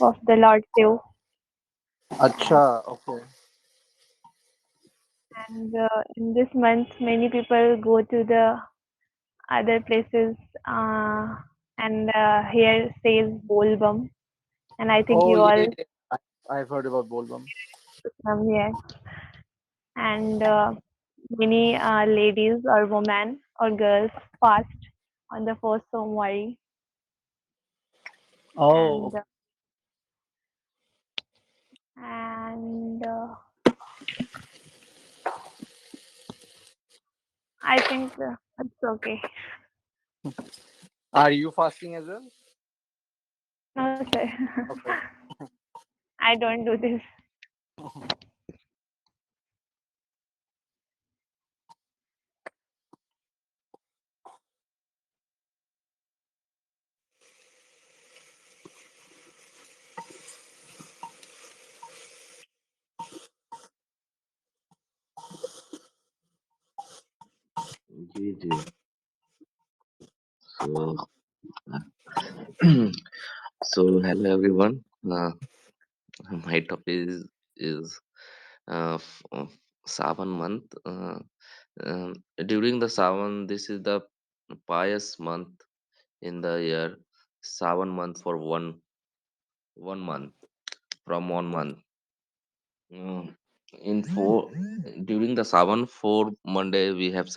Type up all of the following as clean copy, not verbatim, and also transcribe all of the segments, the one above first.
of the Lord Shiv. Acha, okay. And in this month, many people go to the other places uh, and here says Bolbam. And I think Oh you yeah, all yeah, yeah. I've heard about Bolbam. come here. And many ladies or women or girls fast on the first Somwari. Oh, And and I think it's okay. are you fasting as well? No, sir. Okay. I don't do this. Ji ji so so hello everyone. My topic is Savan month. During the Savan, this is the pious month in the year. Savan month for one month from 1 month. Mm, in four during the Savan 4 Monday we have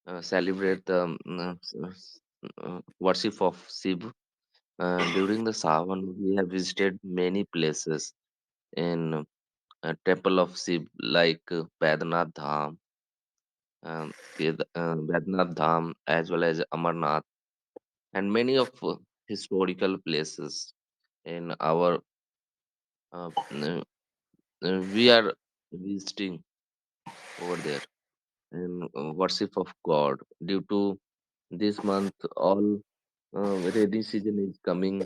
uh, celebrate the worship of Shiv. During the Savan, we have visited many places in temple of Shiv like Badnath Dham, Badnath Dham, as well as Amarnath, and many of historical places in our. We are visiting over there in worship of God. Due to this month, all rainy season is coming.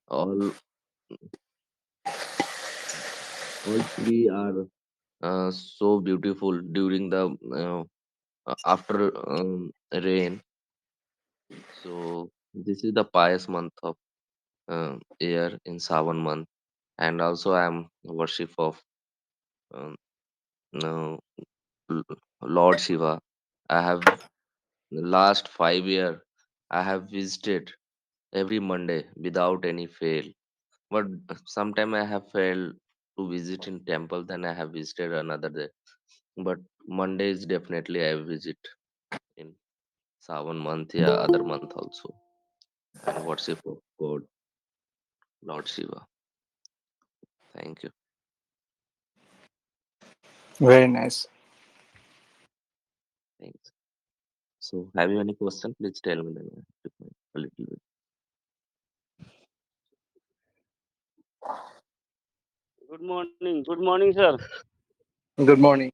All all tree are so beautiful during the after rain. So this is the pious month of year in Savan month, and also I am worship of um, uh, Lord Shiva. I have last 5 year I have visited every Monday without any fail. But sometime I have failed to visit in temple, then I have visited another day. But Monday is definitely I visit in Savan month, yeah, other month also, and worship of God, Lord Shiva. Thank you. Very nice. Thanks. So, have you any question? Please tell me then I reply a little bit. Good morning. Good morning, sir. Good morning.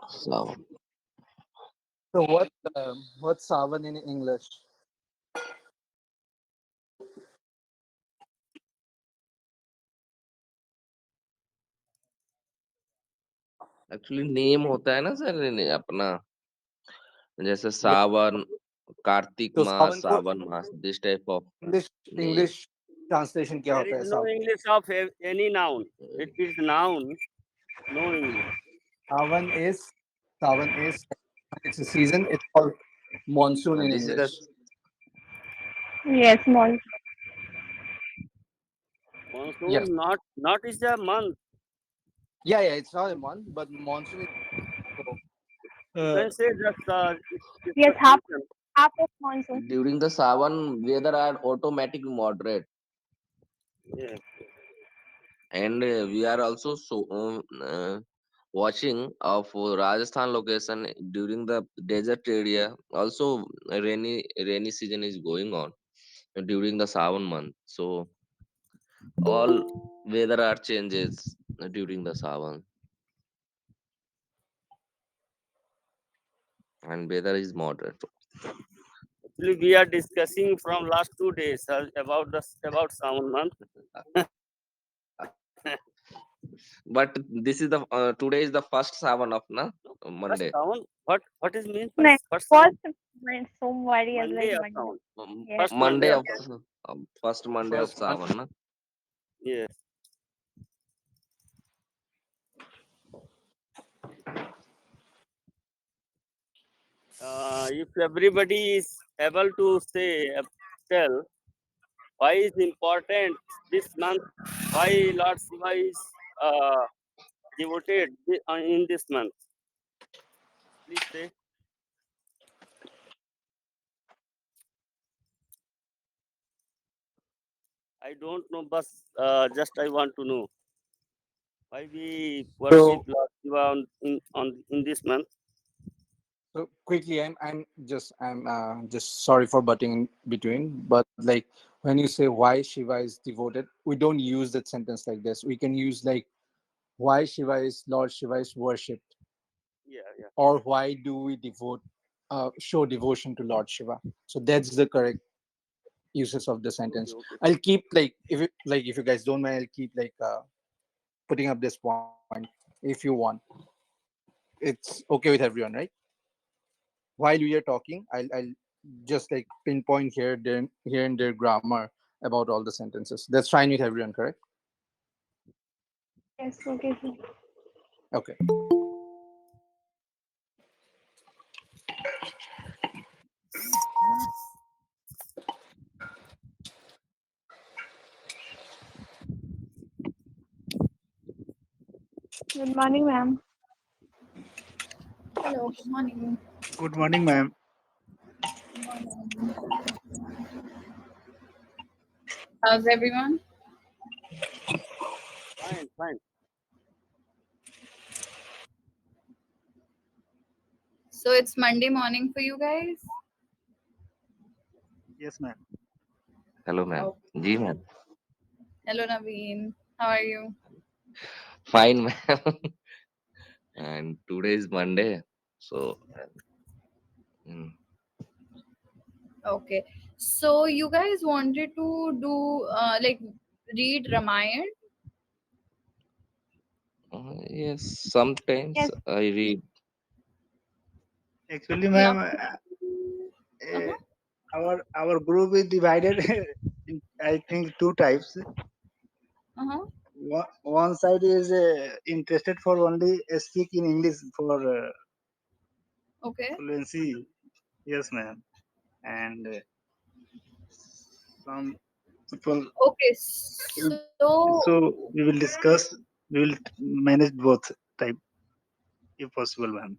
So, So what's Savan in English? actually name होता है ना sir अपना जैसे सावन, कार्तिक तो मास, सावन को सावन मास, this type of English name. English translation क्या There होता is है no Sawan? English of any noun. It is noun, no English. Sawan is Sawan is it's a season. It's called monsoon in This is the English. Yes, small. Yes. Monsoon not is a month. Yeah, yeah. It's not a month, but monsoon is. So, You can say that it's Yes, a season. half of monsoon. during the Savan weather are automatic moderate, Yes. and we are also watching of Rajasthan location during the desert area. Also, rainy season is going on during the Savan month. So all weather are changes during the Savan, and weather is moderate. Actually, we are discussing from last 2 days about about sound month. But this is the today is the first Savan of na No, first Monday. sound. What is mean Next, first sound? first Somvari is like Monday of Monday. sound. Yes. First Monday Monday of of sound. first Monday of First month. Savan, na? Yes. If everybody is able to say, tell why is important this month, why Lord Shiva is devoted in this month. Please say. I don't know, but just I want to know why we worship So Lord Shiva in this month. so quickly, I'm just sorry for butting in between, but like when you say why Shiva is devoted, we don't use that sentence like this. We can use like why Shiva is Lord Shiva is worshipped, Yeah, yeah. or why do we show devotion to Lord Shiva. So that's the correct uses of the Okay, sentence. okay. I'll keep if you guys don't mind, I'll keep putting up this point if you want. It's okay with everyone, right? While we are talking, I'll just like pinpoint here and there grammar about all the sentences. That's fine with everyone, correct? Yes. Okay. Sir. Okay. Good morning, ma'am. Hello, good morning. Good morning, ma'am. How's everyone? Fine, fine. So it's Monday morning for you guys? Yes, ma'am. Hello, ma'am. Oh, Ji, ma'am. hello, Naveen. How are you? Fine, ma'am. And today is Monday, so mm, Okay. So you guys wanted to do like read Ramayan? yes, sometimes Yes. I read. Actually, Yeah. ma'am, Uh-huh. our group is divided in, I think, two types. Uh-huh. One side is interested for only speak in English for Okay. fluency. Yes, ma'am. And some people. Okay. So So we will discuss. We will manage both type if possible, ma'am.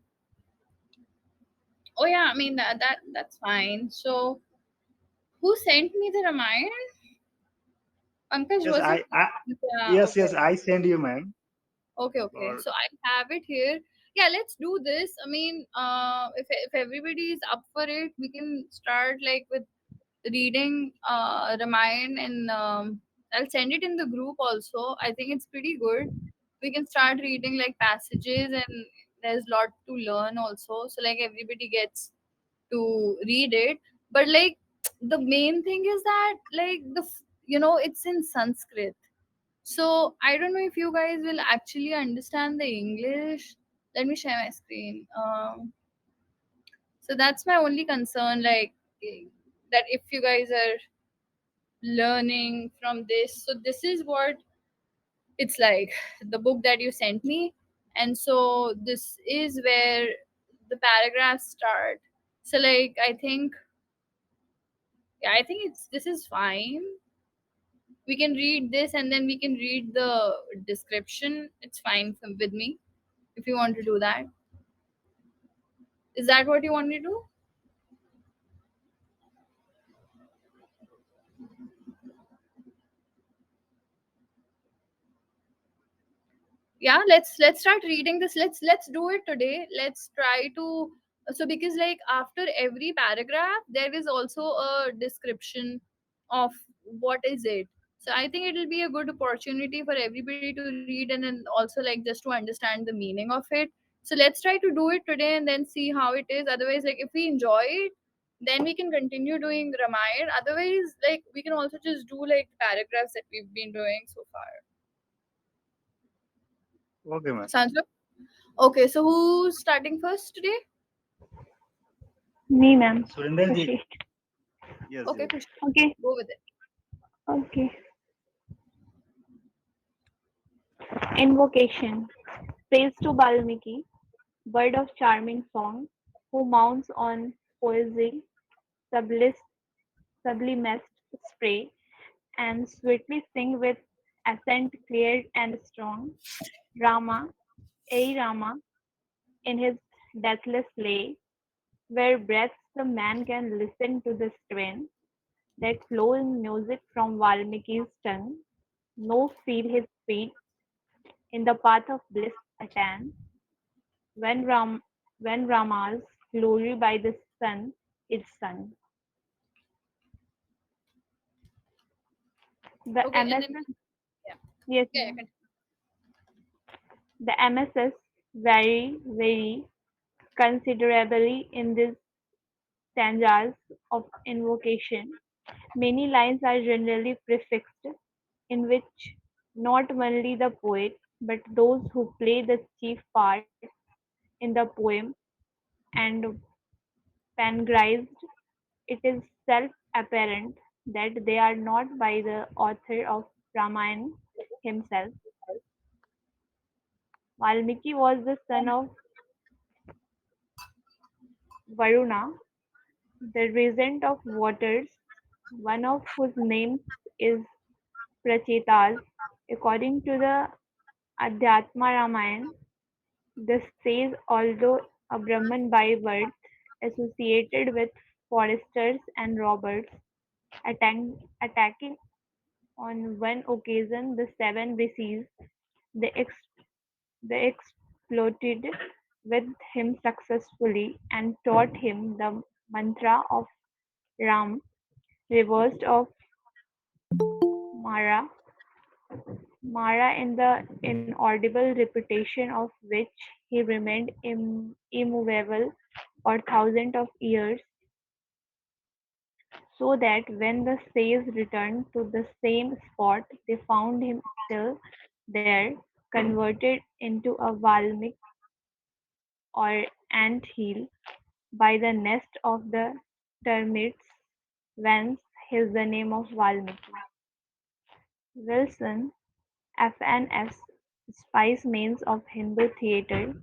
oh yeah, I mean that's fine. So who sent me the Ramayan? Pankaj, Yes, was it? Yeah, yes, okay. I send you, ma'am. Okay, okay. For So I have it here. Yeah, let's do this. I mean, if everybody is up for it, we can start like with reading Ramayan, and I'll send it in the group also. I think it's pretty good. We can start reading like passages, and there's a lot to learn also. So like everybody gets to read it. But like the main thing is that like it's in Sanskrit, so I don't know if you guys will actually understand the English. Let me share my screen. So that's my only concern, like that if you guys are learning from this. So this is what it's like, the book that you sent me, and so this is where the paragraphs start. So like I think, yeah, I think it's this is fine. We can read this and then we can read the description. It's fine with me if you want to do that. Is that what you want to do? Yeah, let's start reading this. Let's do it today. Let's try to, so because like after every paragraph there is also a description of what is it. So I think it will be a good opportunity for everybody to read, and then also like just to understand the meaning of it. So let's try to do it today and then see how it is. Otherwise, like if we enjoy it, then we can continue doing Ramayan. Otherwise, like we can also just do like paragraphs that we've been doing so far. Okay, ma'am. Sounds good. Okay, so who's starting first today? Me, ma'am. Surinder ji. Khushi. Yes, Okay, yes. Kush, Okay. go with it. Okay. Invocation. Praise to Valmiki, bird of charming song, who mounts on poesy, sublis- sublimest spray, and sweetly sing with accent clear and strong. Rama, A Rama, in his deathless lay, where breaths the man can listen to the strain that flow in music from Valmiki's tongue. No feel his feet in the path of bliss attain. When when Rama's glory by the sun is sung. The Okay, and then MSS, yeah, yes, yeah, ma'am. The MSS vary considerably in these stanzas of invocation. Many lines are generally prefixed, in which not only the poet, but those who play the chief part in the poem and pangrized, it is self-apparent that they are not by the author of Ramayana himself. Valmiki was the son of Varuna, the regent of waters, one of whose names is Prachetas. According to the Adhyatma Ramayana, the sage, although a Brahman by birth, associated with foresters and robbers, attacking on one occasion the seven rishis. They, they exploited with him successfully and taught him the mantra of Ram, reversed of Mara, Mara in the inaudible repetition of which he remained immovable for thousands of years, so that when the sages returned to the same spot, they found him still there, converted into a Valmik or ant hill by the nest of the termites, whence his the name of Valmiki. Wilson, FNS, Spice Mains of Hindu theatre,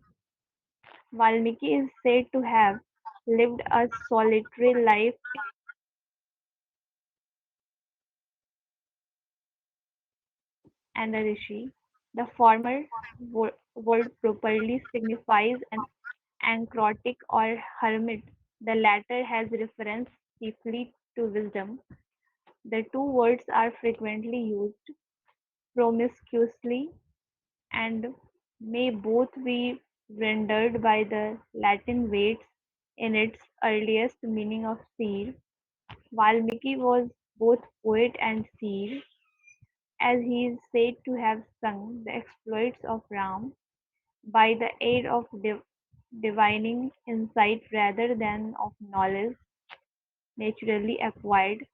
Valmiki is said to have lived a solitary life in the forest between Brahma and the Rishi. The former word properly signifies an anchrotic or hermit. The latter has reference chiefly to wisdom. The two words are frequently used promiscuously and may both be rendered by the Latin weights in its earliest meaning of seer. Valmiki was both poet and seer, as he is said to have sung the exploits of Ram by the aid of divining insight rather than of knowledge naturally acquired.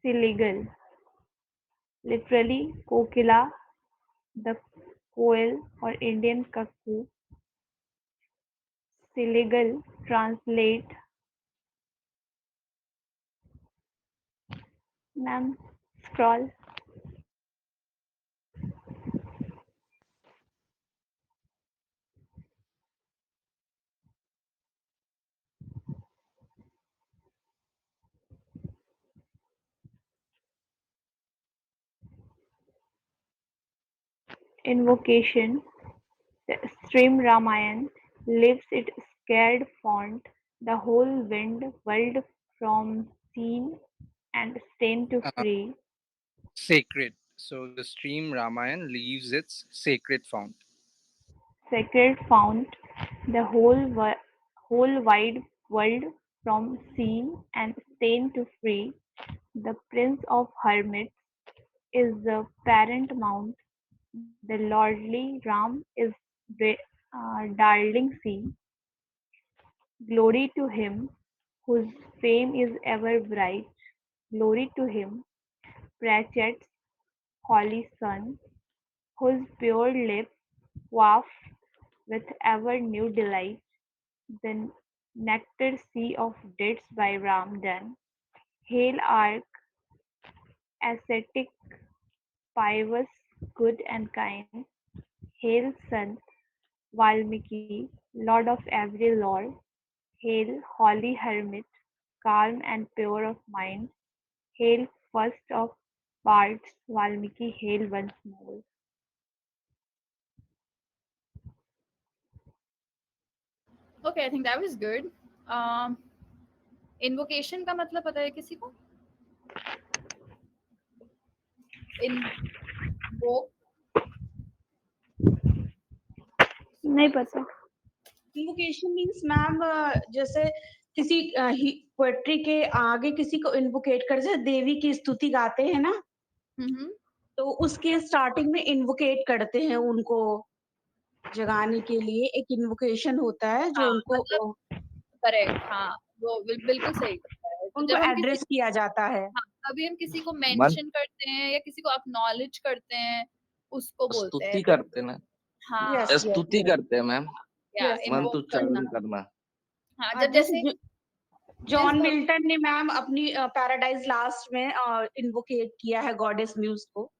Siligal, literally kokila, the koel or Indian cuckoo. Siligal translate ma'am scroll invocation. The stream Ramayan leaves it scared font, the whole wind world from seen and stain to Uh, free. Sacred. So the stream Ramayan leaves its sacred fount. Sacred fount, the whole wide world from seen and stain to free. The prince of hermits is the parent mount, the lordly Ram is darling sea. Glory to him whose fame is ever bright. Glory to him, Pratchett's holy son, whose pure lips waft with ever new delight the nectar sea of dates by Ramdan. Hail arc, ascetic, pious, good and kind. Hail Sant Valmiki, Lord of every lore. Hail holy hermit, calm and pure of mind. Hail first of bards, Valmiki, hail once more. Okay, I think that was good. um invocation का मतलब पता है किसी को? Invoke. नहीं पता। Invocation means ma'am जैसे किसी पोएट्री के आगे किसी को इन्वोकेट कर, जैसे देवी की स्तुति गाते हैं ना, हम्म। तो उसके स्टार्टिंग में इन्वोकेट करते हैं उनको जगाने के लिए। एक इन्वोकेशन होता है जो हाँ उनको मतलब करेक्ट, हाँ वो बिल्कुल सही बताया है। तो उनको जब हम किसी एड्रेस किया जाता है। हाँ, कभी हम किसी को मन मेंशन करते हैं या किसी को अक्नॉलेज करते हैं, उसको बोलते हैं। स्तुति करते ना, हाँ, यस यस स्तुति यस करते हैं मैम। या यस मैम। मन इन्वोक तो करना। चरण करना। हाँ, जब जैसे जैसे जिस जॉन भग मिल्टन ने मैम अपनी पैराडाइज लास्ट में इन्वोकेट किया है गॉडेस म्यूज को।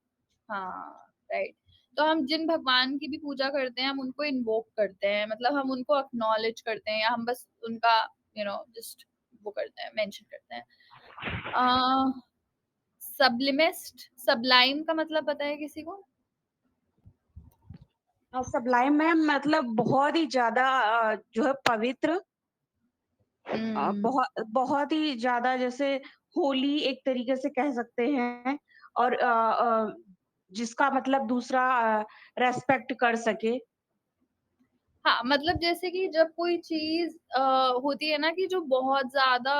हाँ, राइट। तो हम जिन भगवान की भी पूजा करते हैं, हम उनको इन्वोक करते हैं, मतलब हम उनको अक्नॉलेज करते हैं, या हम बस उनका जस्ट वो करते हैं, मेंशन करते हैं। सब्लिमिस्ट, सबलाइम का मतलब पता है किसी को? सबलाइम मैम मतलब बहुत ही ज्यादा जो है पवित्र, हम्म। बहुत बहुत ही ज्यादा, जैसे होली एक तरीके से कह सकते हैं। और जिसका मतलब दूसरा रेस्पेक्ट कर सके। हाँ, मतलब जैसे कि जब कोई चीज होती है ना कि जो बहुत ज्यादा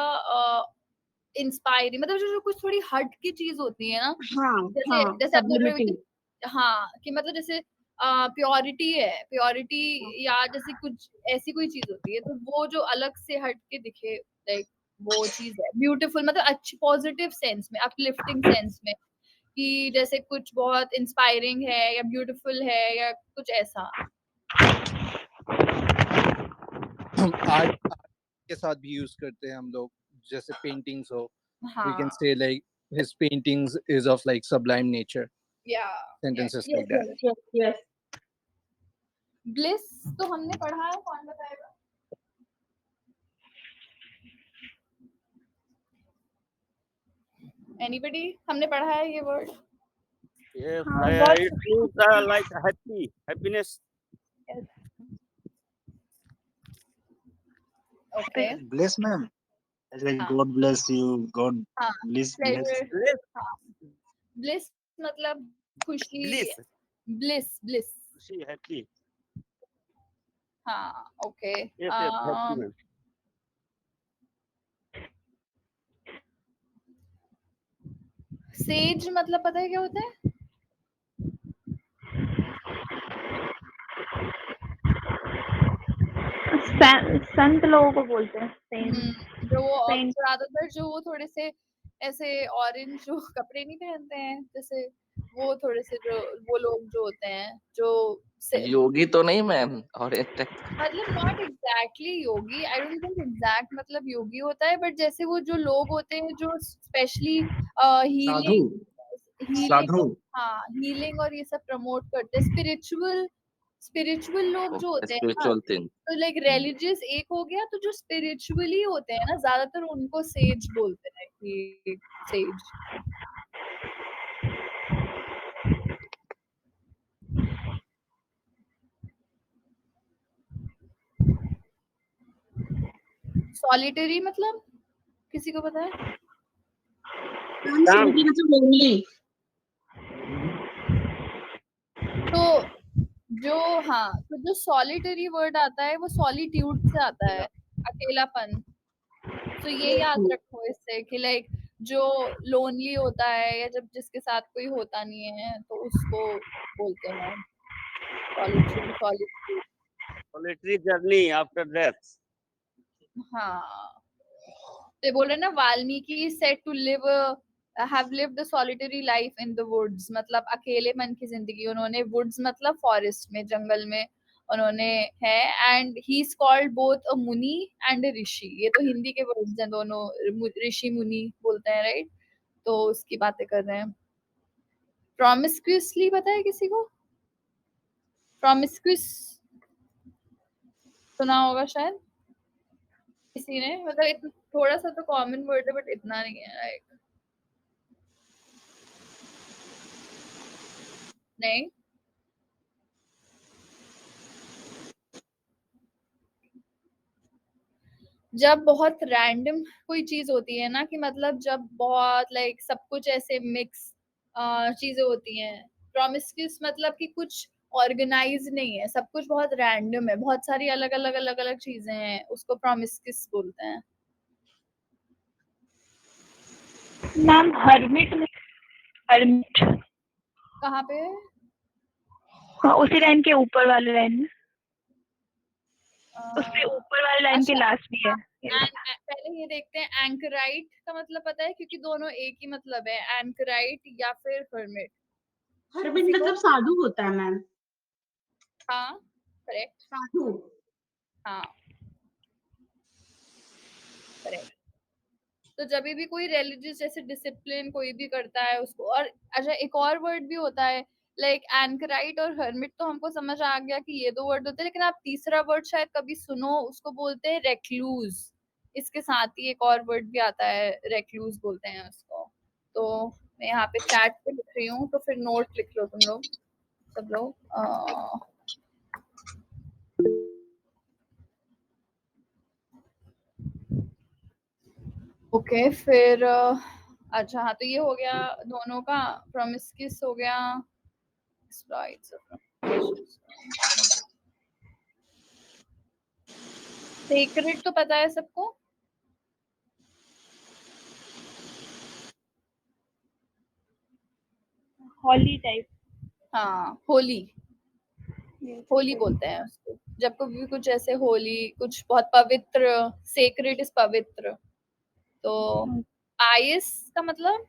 इंस्पायरिंग, मतलब जो कुछ थोड़ी हट की चीज होती है ना, हाँ जैसे हाँ, जैसे आप बोल रहे हो सब्लिमिटी। कि हाँ, कि मतलब जैसे प्योरिटी है, प्योरिटी, या जैसे कुछ ऐसी कोई चीज होती है, तो वो जो अलग से हट के दिखे, लाइक वो चीज है ब्यूटीफुल, मतलब अच्छी पॉजिटिव सेंस में, अपलिफ्टिंग सेंस में, कि जैसे कुछ बहुत इंस्पायरिंग है या ब्यूटीफुल है या कुछ ऐसा। आर्ट के साथ भी यूज करते हैं हम लोग, जैसे पेंटिंग्स हो, we can हाँ, say like his paintings is of like sublime nature, या sentences yes like that. Yes yes yes. Bliss तो हमने पढ़ा है, कौन बताएगा? एनीबडी, हमने पढ़ा है ये वर्ड? Yes, हाँ बहुत। it means like happiness. Yes, okay. Bless, ma'am. It's like हाँ, God bless you. God हाँ, bless. प्लेजर। Bliss, हाँ, ब्लिस मतलब खुशी, bliss. Bliss bliss. She happy. हाँ, okay. Yes, happy man. Says मतलब पता है क्या होता है? संत लोगों को बोलते हैं सेंट। जो वो सेंट। ज्यादातर जो वो थोड़े से ऐसे ऑरेंज जो कपड़े नहीं पहनते हैं, जैसे वो थोड़े से जो वो लोग जो होते हैं जो योगी तो नहीं मैम, और एक टाइप का। मतलब not exactly Yogi, I don't think exact मतलब योगी होता है, बट जैसे वो जो लोग होते हैं जो स्पेशली साधु, हीलिंग, हीलिंग, साधु। हाँ हीलिंग और ये सब प्रमोट करते हैं, स्पिरिचुअल, स्पिरिचुअल लोग जो होते हैं ना, स्पिरिचुअल थिंग। तो लाइक रिलीजियस एक हो गया, तो जो स्पिरिचुअली होते हैं ना, ज्यादातर उनको सेज बोलते हैं, कि सेज। सॉलिटरी मतलब किसी को पता है? Calm. लोनली। तो जो हाँ, तो जो सॉलिटरी वर्ड आता है वो सॉलिट्यूड से आता है, अकेलापन। तो ये याद रखो इससे कि लाइक जो लोनली होता है या जब जिसके साथ कोई होता नहीं है, तो उसको बोलते हैं solitude, solitude. Solitary journey after death. हाँ, तो ये बोल रहे हैं ना, Valmiki said to live have lived a solitary life in the woods, मतलब अकेलेपन की जिंदगी उन्होंने, woods मतलब forest में, जंगल में उन्होंने है, and he's called both a muni and a rishi. ये तो हिंदी के वर्ड्स हैं दोनों, ऋषि मुनि बोलते हैं, राइट? तो उसकी बातें कर रहे हैं. Promiscuously पता है किसी को? Promiscuous सुना होगा शायद किसी ने, मतलब थोड़ा सा तो कॉमन वर्ड है बट इतना नहीं है, राइट? नहीं. जब बहुत रैंडम कोई चीज होती है ना, कि मतलब जब बहुत लाइक सब कुछ ऐसे मिक्स चीजें होती हैं. प्रोमिस्क्यूस मतलब कि कुछ ऑर्गेनाइज नहीं है, सब कुछ बहुत रैंडम है, बहुत सारी अलग अलग अलग अलग चीजें हैं, उसको प्रोमिस्क्यूस बोलते हैं. मैम हर्मिट में, हर्मिट कहाँ पे? उसी लाइन के ऊपर वाले लाइन में, उससे अ, ऊपर वाले लाइन के अच्छा. लास्ट भी है। पहले ये देखते हैं एंकराइट का मतलब पता है, क्योंकि दोनों एक ही मतलब है, एंकराइट या फिर हर्मिट. हर्बिट किसी को? मतलब साधु होता है मैम. हाँ, करेक्ट. साधु. हाँ, करेक्ट. तो जब भी कोई रिलीजियस जैसे डिसिप्लिन कोई भी करता है उसको, और अच्छा एक और वर्ड भी होता है लाइक एंकराइट और हर्मिट, तो हमको समझ आ गया कि ये दो वर्ड होते हैं, लेकिन आप तीसरा वर्ड शायद कभी सुनो, उसको बोलते हैं रेक्लूज. इसके साथ ही एक और वर्ड भी आता है, रेक्लूज बोलते हैं उसको. तो मैं यहाँ पे चैट पे लिख रही हूँ, तो फिर नोट लिख लो तुम लोग, सब लोग. ओके, फिर अच्छा हाँ, तो ये हो गया दोनों का. प्रोमिस्क्यूस हो गया. Slides of सेक्रेट तो पता है सबको. हॉली टाइप। हाँ, होली. होली बोलते हैं उसको जब कभी भी कुछ ऐसे होली, कुछ बहुत पवित्र. सेक्रेट इज पवित्र. तो पायस का मतलब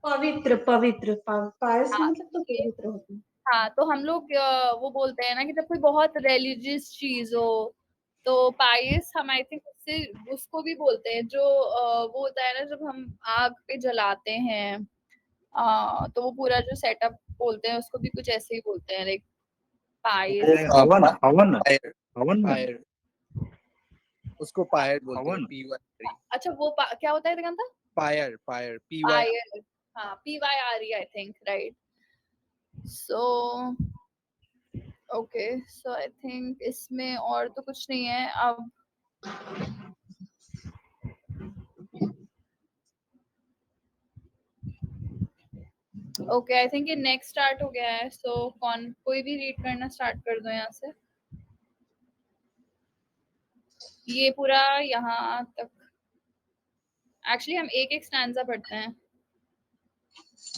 पवित्र. पवित्र. पायस का हाँ, मतलब तो ये पवित्र होता है. हाँ, तो हम लोग वो बोलते हैं ना कि जब कोई बहुत रिलीजियस चीज हो, तो पायस हम आई थिंक उससे उसको भी बोलते हैं, जो वो होता है ना जब हम आग पे जलाते हैं, तो वो पूरा जो सेटअप बोलते हैं उसको भी कुछ ऐसे ही बोलते हैं, लाइक पायस. हवन हवन पायर, हवन में पायर, उसको पायर बोलते हैं, हवन. PYR. अच्छा वो क्या होता है Diganta? Pyre, pyre, PYR. Pyre. हाँ, PYRE I think, right. So okay, so I think इसमें और तो कुछ नहीं है अब. ओके, आई थिंक ये नेक्स्ट स्टार्ट हो गया है, सो कौन कोई भी रीड करना स्टार्ट कर दो यहाँ से. ये पूरा यहाँ तक, एक्चुअली हम एक एक स्टैंजा पढ़ते हैं.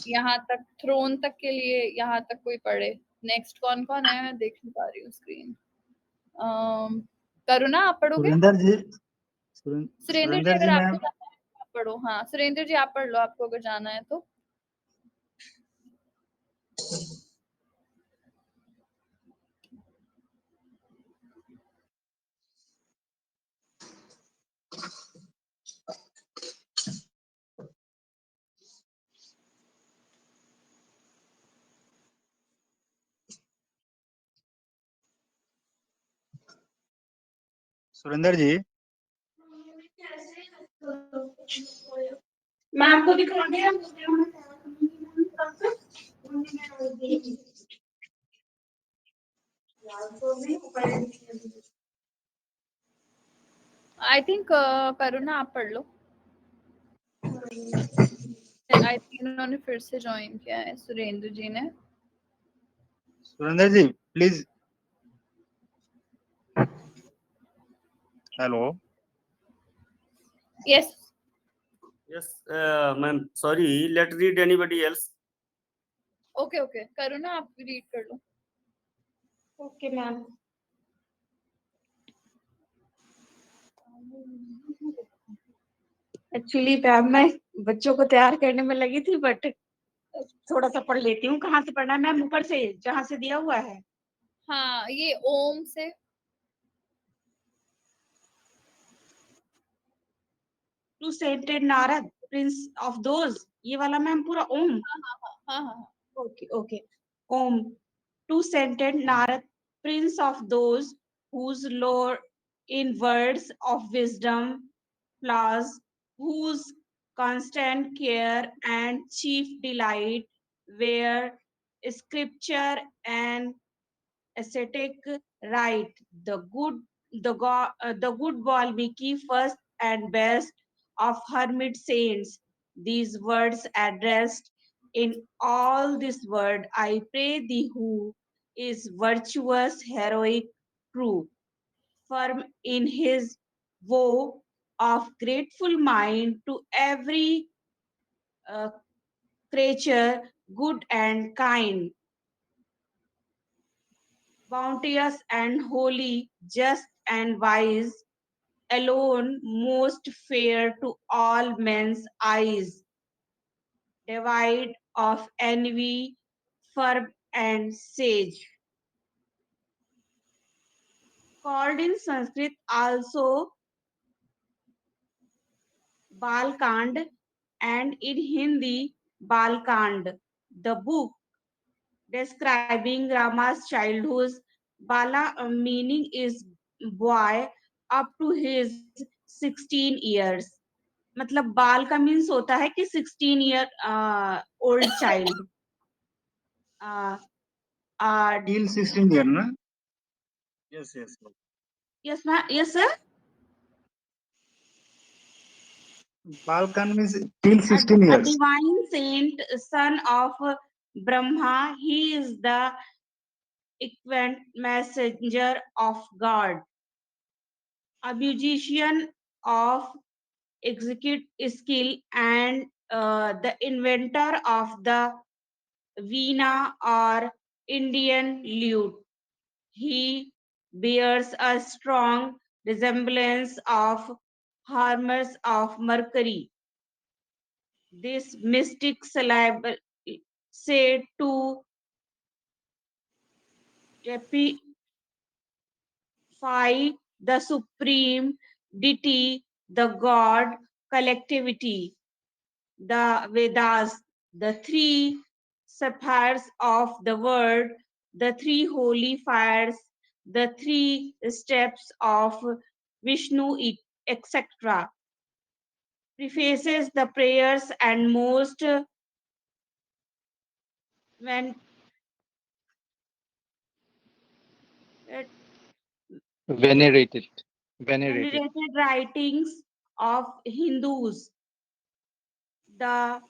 यहाँ तक, थ्रोन तक के लिए यहाँ तक कोई पढ़े. नेक्स्ट कौन कौन है, मैं देख नहीं पा रही हूँ स्क्रीन. करुणा आप पढ़ोगे? सुरेंद्र जी. सुरेंद्र जी सुरेंद्र अगर जी आपको मैम. जाना है तो आप पढ़ो. हाँ, सुरेंद्र जी आप पढ़ लो, आपको अगर जाना है तो. सुरेंद्र जी. मैम को दिखा दिया. आई थिंक करुणा आप पढ़ लो. आई थिंक उन्होंने फिर से ज्वाइन किया है, सुरेंद्र जी ने. Surendra ji please. Hello. Yes. Yes, ma'am. Sorry. Let read anybody else. Okay okay, Karuna आप रीड कर लो. Okay ma'am. एक्चुअली मैम मैं बच्चों को तैयार करने में लगी थी, बट थोड़ा सा पढ़ लेती हूँ। कहाँ से पढ़ना है मैम? ऊपर से जहाँ से दिया हुआ है। हाँ, ये ओम से। To sainted Narad prince of those, ये वाला मैम पूरा ओम। हाँ हाँ हाँ हाँ हाँ हाँ। Okay okay. Om to sainted Narad prince of those whose lord in words of wisdom flaws, whose constant care and chief delight were scripture and ascetic right. The good Valmiki, first and best of hermit saints. These words addressed in all this word, I pray thee who is virtuous, heroic, true, firm in his vow of grateful mind to every uh, creature, good and kind, bounteous and holy, just and wise, alone most fair to all men's eyes, devoid of envy, firm and sage. Called in Sanskrit also Balkand and in Hindi Balkand. The book describing Rama's childhood, Bala meaning is boy up to his 16 years. मतलब बाल का means होता है कि 16 year old child. uh, Till 16 year, na? Yes, yes. yes ma'am, yes sir. Balkan means till a, 16 a years. divine saint, son of Brahma. He is the equant messenger of God, a musician of execute skill, and the inventor of the veena or Indian lute. He bears a strong resemblance of Hermes of Mercury. This mystic syllable said to typify the supreme deity, the god collectivity, the Vedas, the three sapphires of the word, the three holy fires, the three steps of Vishnu, etc. Prefaces the prayers and most ven- Venerated. Venerated. venerated writings of Hindus. The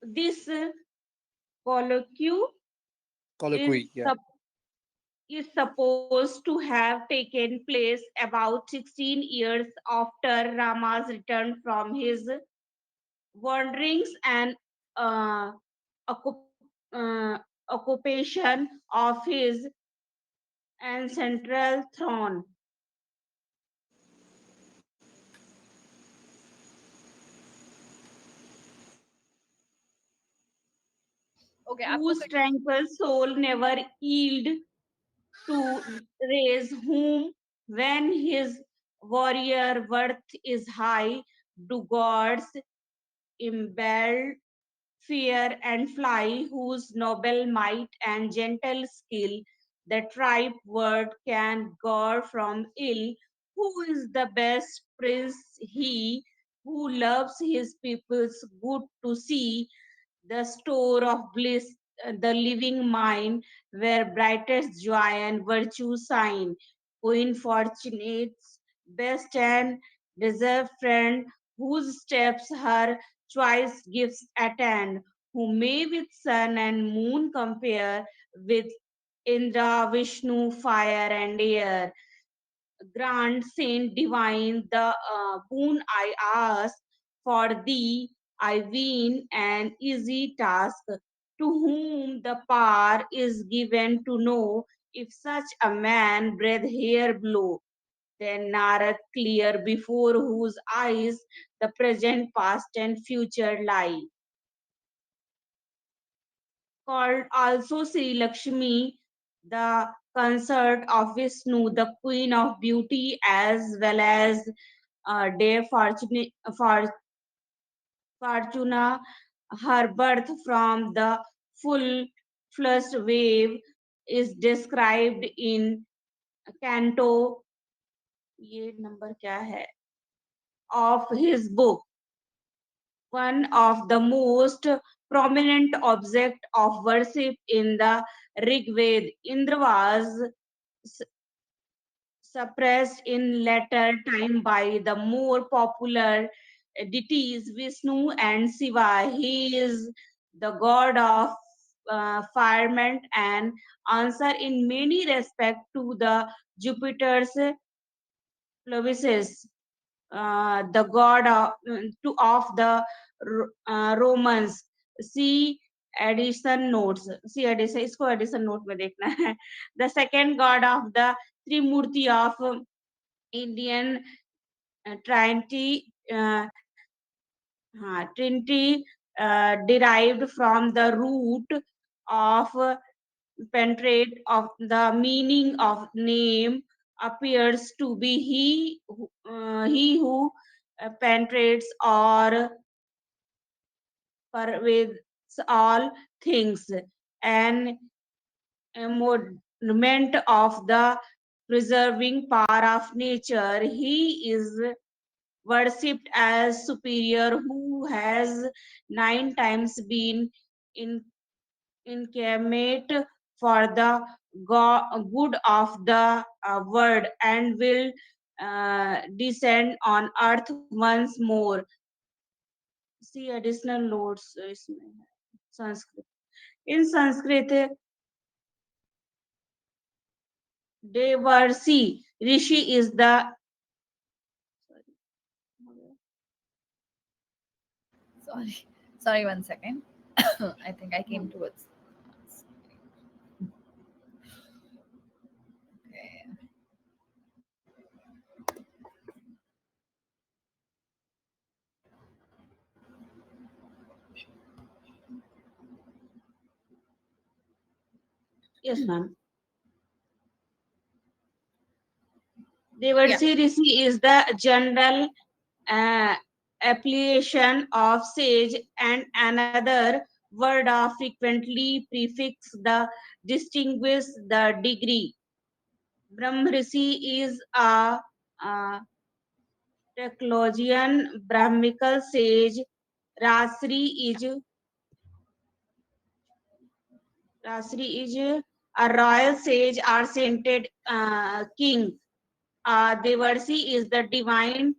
this colloquy is Colloquy. Yeah. is supposed to have taken place about 16 years after Rama's return from his wanderings and uh, occup- occupation of his ancestral throne, Okay, आपको whose tranquil soul never yield to raise, whom when his warrior worth is high, do gods embed fear and fly, whose noble might and gentle skill the tribe word can guard from ill, who is the best prince he who loves his people's good to see, the store of bliss, the living mind, where brightest joy and virtue shine. Queen Fortunate's best and deserved friend, whose steps her choice gives attend, who may with sun and moon compare, with Indra, Vishnu, fire and air. Grant Saint Divine the boon I ask, for thee I ween an easy task, to whom the power is given to know if such a man breath here blow. Then Narad clear before whose eyes the present, past, and future lie. Called also Sri Lakshmi, the consort of Vishnu, the queen of beauty, as well as Dea Fortuna, her birth from the full flushed wave is described in canto, ये number क्या है, of his book. One of the most prominent object of worship in the Rig Veda, Indra was suppressed in later time by the more popular deities Vishnu and Shiva. He is the god of firmament and answer in many respects to the Jupiter's Plovices, the god of the Romans. See addition notes. See addition, इसको addition note में देखना है. The second god of the Trimurti of Indian Trinity, Trinity derived from the root of penetrate of the meaning of name appears to be he who penetrates or pervades all things, an embodiment of the preserving power of nature. He is worshipped as superior who has 9 times been in incarnate for the good of the world and will descend on earth once more. See additional notes इसमें है, Sanskrit. In Sanskrit, Devarsi Rishi is the Sorry, sorry, one second. I think I came towards. Okay. yes ma'am. Yeah. Devarsi Rishi is the general uh, appellation of sage and another word of frequently prefix the distinguish the degree. Brahmrishi is a theologian, Brahmical sage. Rasri is Rasri is a royal sage or sainted king. Devarsi is the divine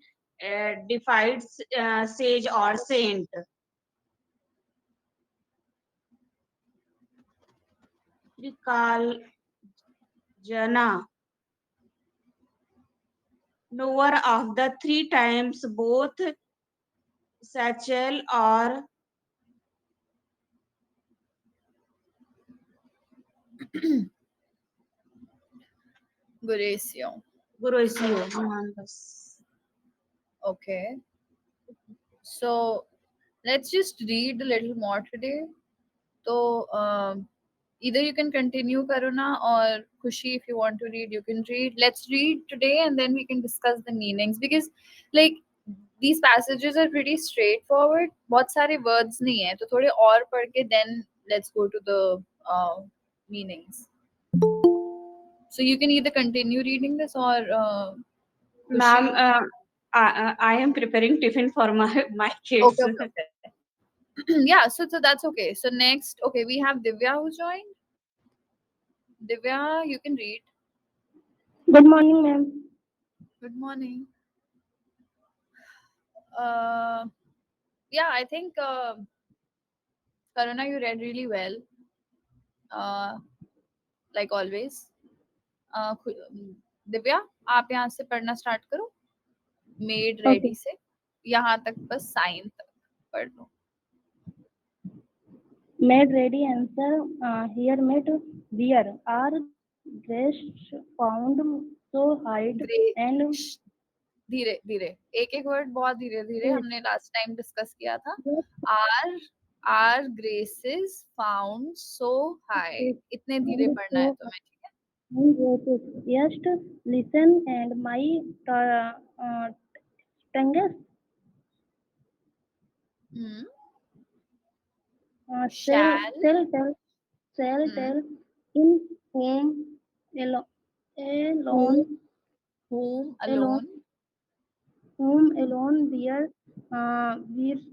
deified sage or saint. Trikal Jana, knower of the 3 times both Sachel or Guresio. Gurusio. Okay. So let's just read a little more today. So either you can continue Karuna or Kushi if you want to read, you can read. Let's read today and then we can discuss the meanings because like these passages are pretty straightforward. बहुत सारे words नहीं है तो थोड़े और पढ़ के then let's go to the meanings. So you can either continue reading this or Ma'am, Kushi. I am preparing tiffin for my kids. Okay, okay, okay. Yeah, so that's okay. So next, okay, we have Divya who joined. Divya, you can read. Good morning, ma'am. Good morning. Uh, yeah, I think Karuna, you read really well, uh, like always. Divya आप यहाँ से पढ़ना start करो made ready Okay. से यहाँ तक बस sign तक पढ़ लो. Made ready answer here made where are guests found so height grey and धीरे धीरे, एक एक वर्ड बहुत धीरे धीरे, yes, हमने लास्ट टाइम डिस्कस किया था। yes, are are graces found so high, yes, इतने धीरे and पढ़ना है so तुम्हें, ठीक है? and yes, just listen and my uh, tongue hmm. shall shell, shall tell shall hmm, tell in whom alone whom alone whom alone alone whom alone their these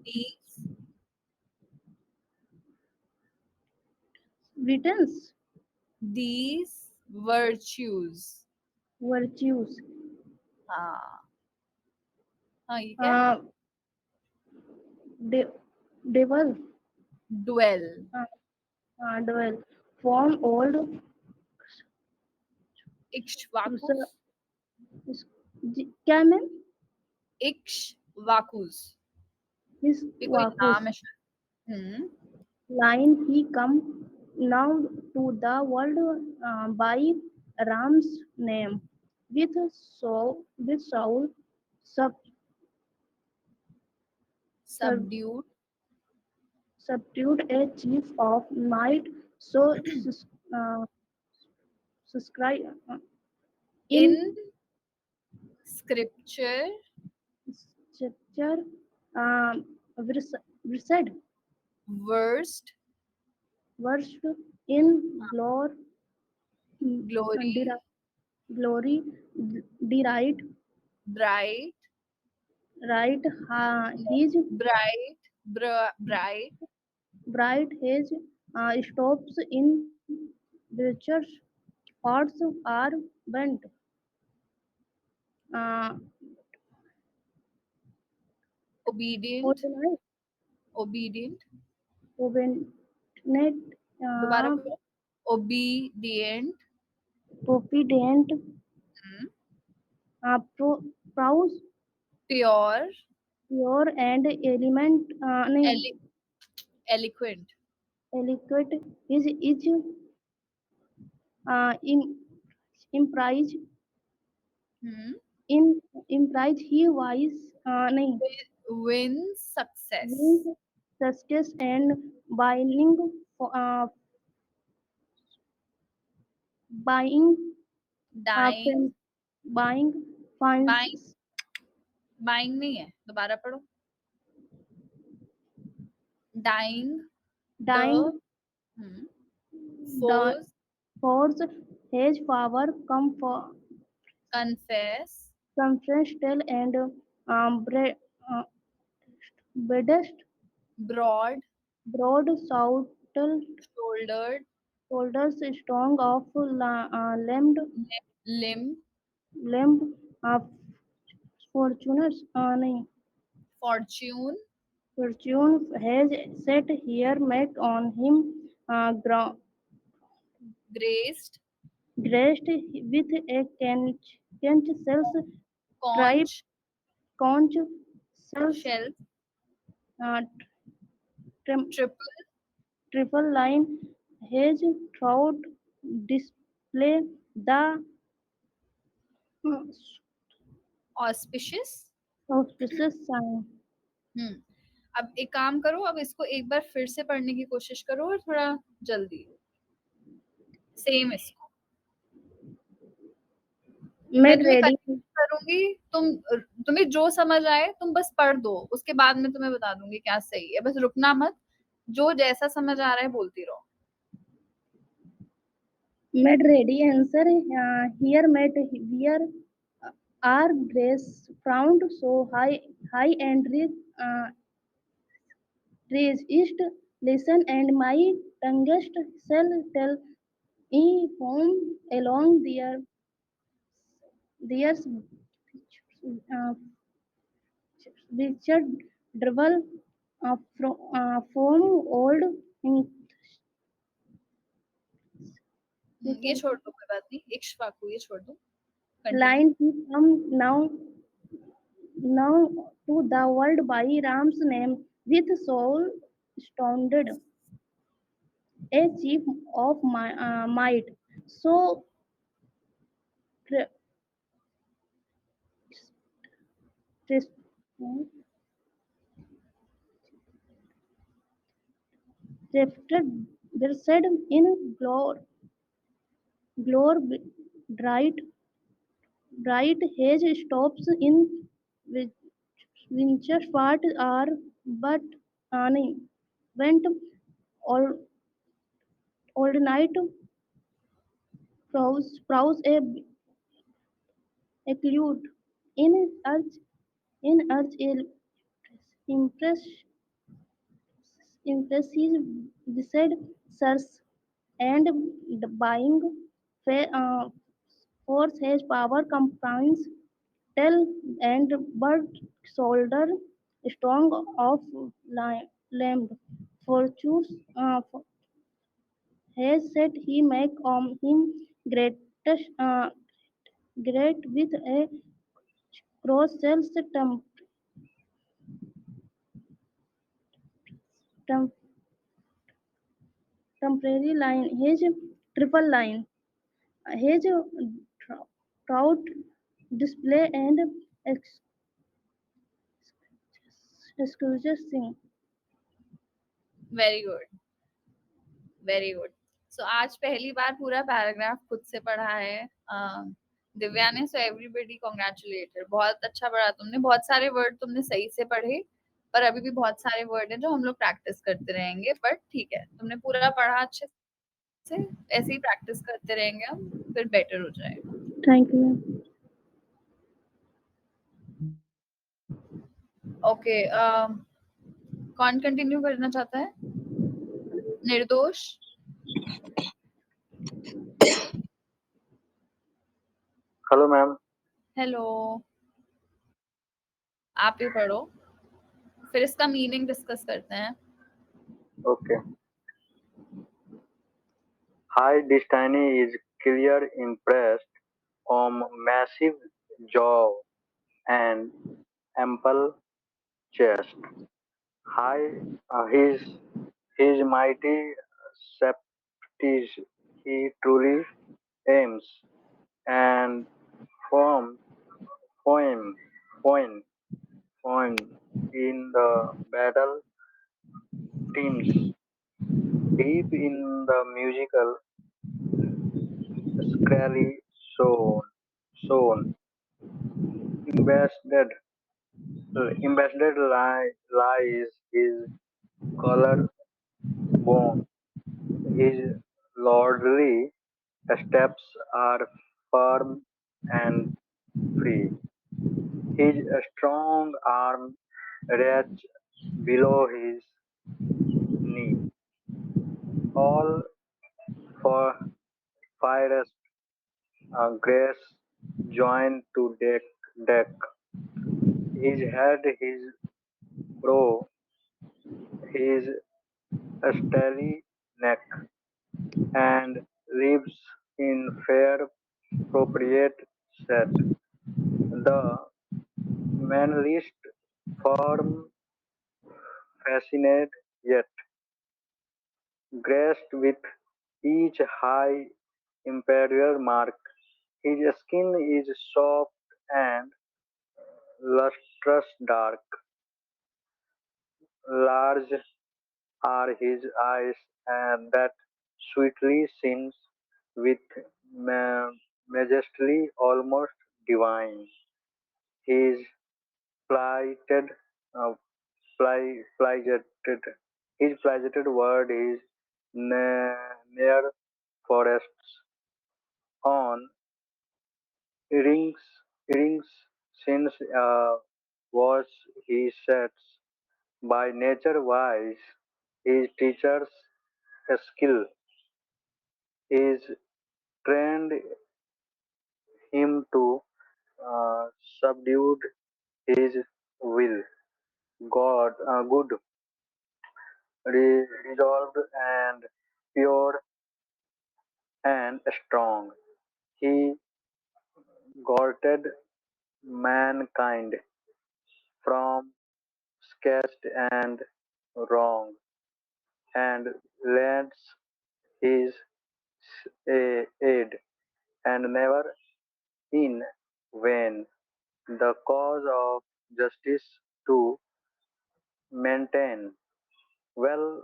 returns these virtues। virtues हाँ हाँ, ये क्या है? uh, de- devil Dwell, uh, dwell from old इक्ष्वाकुस, Crusa- क्या ma'am इक्ष्वाकुस, his ये कोई Vakus नाम है शायद। हम्म। line he come now to the world by Ram's name with Saul sub, sub, Subdued subdued a chief of might so uh, subscribe in in scripture, scripture uh, versed versed, versed in glory glory, glory delight bright, right no, his bright, bright, bright his stops in bleachers parts are bent uh, obedient, ordinate obedient, obedient दोबारा uh, बोलो, obedient, obedient hmm, prowess pure, pure and element नहीं, ele eloquent, eloquent is in implies hmm, in implies he wise नहीं wins wins success, success and buying uh, buying dying, buying finds buying, buying नहीं है, दोबारा पढ़ो, dying, dying the, hmm, the force, force has power come for confess, conference tell and uh, bedest broad broad shouted shouldered, shoulders strong of limbed limb, limb uh, fortunes नहीं fortune, fortune has set here met on him ground graced, graced with a conch cells tribe conch, conch cells shell, uh, trim, triple, triple line has throughout display the uh, auspicious। auspicious sign. हम्म। अब एक काम करो, अब इसको एक बार फिर से पढ़ने की कोशिश करो और थोड़ा जल्दी, सेम इसको मैं Made तुम्हें ready कंटिन्यू करूंगी, तुम्हें जो समझ आए तुम बस पढ़ दो, उसके बाद मैं तुम्हें बता दूंगी क्या सही है, बस रुकना मत, जो जैसा समझ आ रहा है बोलती रहो। made ready answer here met here are grace found so high and uh, raised east listen and my tonguest shall tell e home along there's uh, Richard Dribble from old in ये छोड़ दो, कोई बात नहीं, इक्ष्वाकु ये छोड़ दो, continue. line he come now to the world by Ram's name with soul astounded a chief of might so Test- Drafted said in glory bright bright haze stops in which winter part are but Annie went all night prowse a clue in urge a impress impressive said sirs and the buying force has power combines tell and bird shoulder strong of lamb fortune has said he make him greatest great with a cross sells tem- temporary line his triple line his trout display and excuses thing. Very good, very good. So आज पहली बार पूरा paragraph खुद से पढ़ा है दिव्या ने। So everybody congratulated, बहुत अच्छा पढ़ा तुमने, बहुत सारे वर्ड तुमने सही से पढ़े, पर अभी भी बहुत सारे वर्ड हैं जो हम लोग प्रैक्टिस करते रहेंगे। बट ठीक है, तुमने पूरा पढ़ा अच्छे से, ऐसे ही प्रैक्टिस करते रहेंगे हम, फिर बेटर हो जाएगा। Thank you. ओके, कौन कंटिन्यू करना चाहता है? निर्दोष, Hello, ma'am. हेलो, आप ही पढ़ो, फिर इसका मीनिंग डिस्कस करते हैं। Okay. High destiny is clear impressed on massive jaw and ample chest. High his mighty scepter he truly aims and form poem poem poem in the battle teams deep in the musical scrally zone embedded lies his collarbone. His lordly steps are firm and free. His strong arm reaches below his knee. All for fires grace join to deck. His head, his brow, his starry neck, and lips in fair appropriate set. The manliest form fascinate yet graced with each high imperial mark. His skin is soft and lustrous dark. Large are his eyes, and that sweetly sings with majesty almost divine. His plighted, uh, plighted, his plighted word is near forests on rings, rings since was he sets by nature wise. His teachers skill is trained him to subdue his will. Good, resolved, and pure and strong. He guarded mankind from sketched and wrong, and lends his aid, and never in vain. The cause of justice to maintain. Well,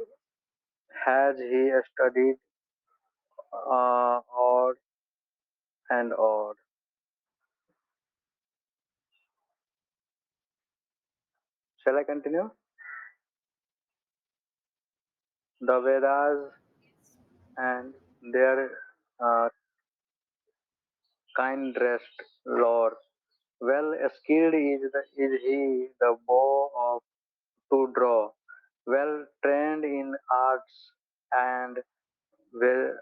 has he studied or or? Shall I continue? The Vedas and their uh, kind rest lore. Well skilled is he the bow of to draw, well trained in arts and well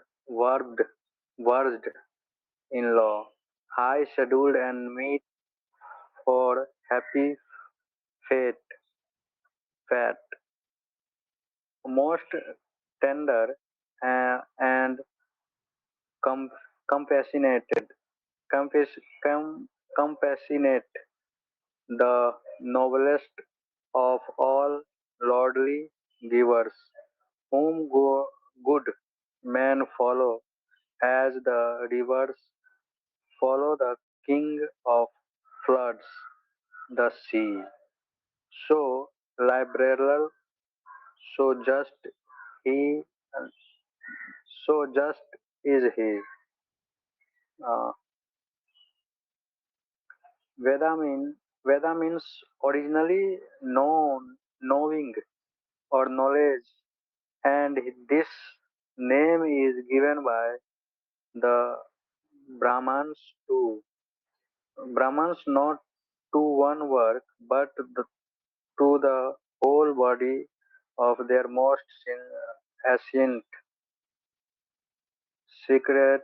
versed in law, high scheduled and meet for happy fate, fat, most tender and com- compassionate, compass- com- compassionate, the noblest of all lordly givers, whom good men follow as the rivers follow the king of floods, the sea. So liberal, so just he, so just is he. Uh, Veda means originally known, knowing or knowledge, and this name is given by the Brahmans too. Brahmans not to one work, but to the whole body of their most ancient secreted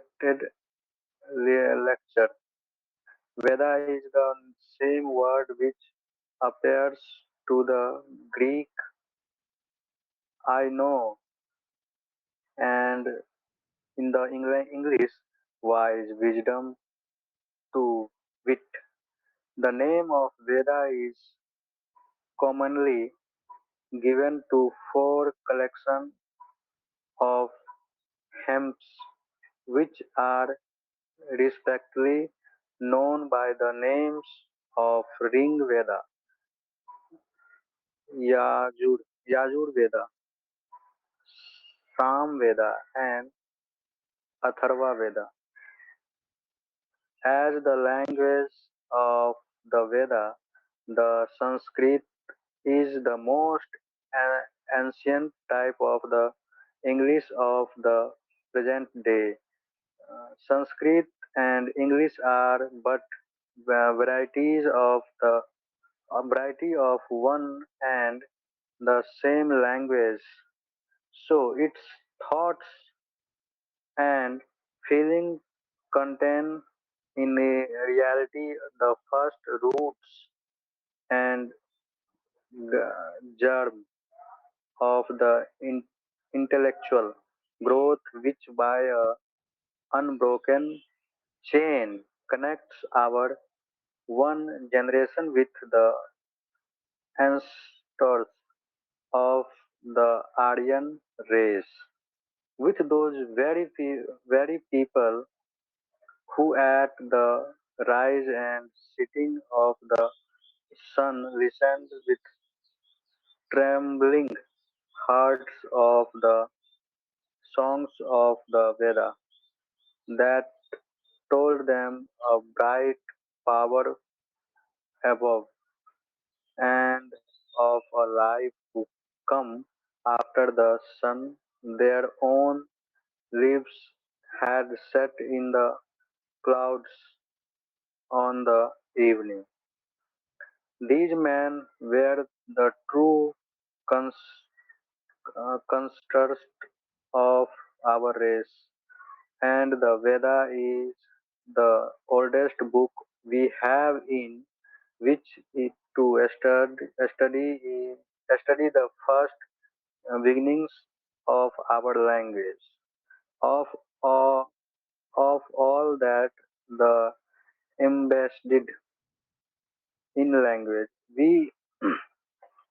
lecture. Veda is the same word which appears to the Greek I know and in the English wise, wisdom to wit. The name of Veda is commonly given to four collections of hymns which are respectively known by the names of Ring Veda, Yajur Veda, Sam Veda, and Atharva Veda. As the language of the Veda, the Sanskrit is the most ancient type of the English of the present day. Sanskrit and English are but a variety of one and the same language. So its thoughts and feeling contain in reality the first roots and germ of the intellectual growth which by a unbroken chain connects our one generation with the ancestors of the Aryan race, with those very people who at the rise and setting of the sun listened with trembling hearts of the songs of the Veda that told them a bright power above and of a life to come after the sun. Their own lives had set in the clouds on the evening. These men were the true constructors of our race, and the Veda is the oldest book we have in which it to study the first beginnings of our language, of all, of all that the embedded in language.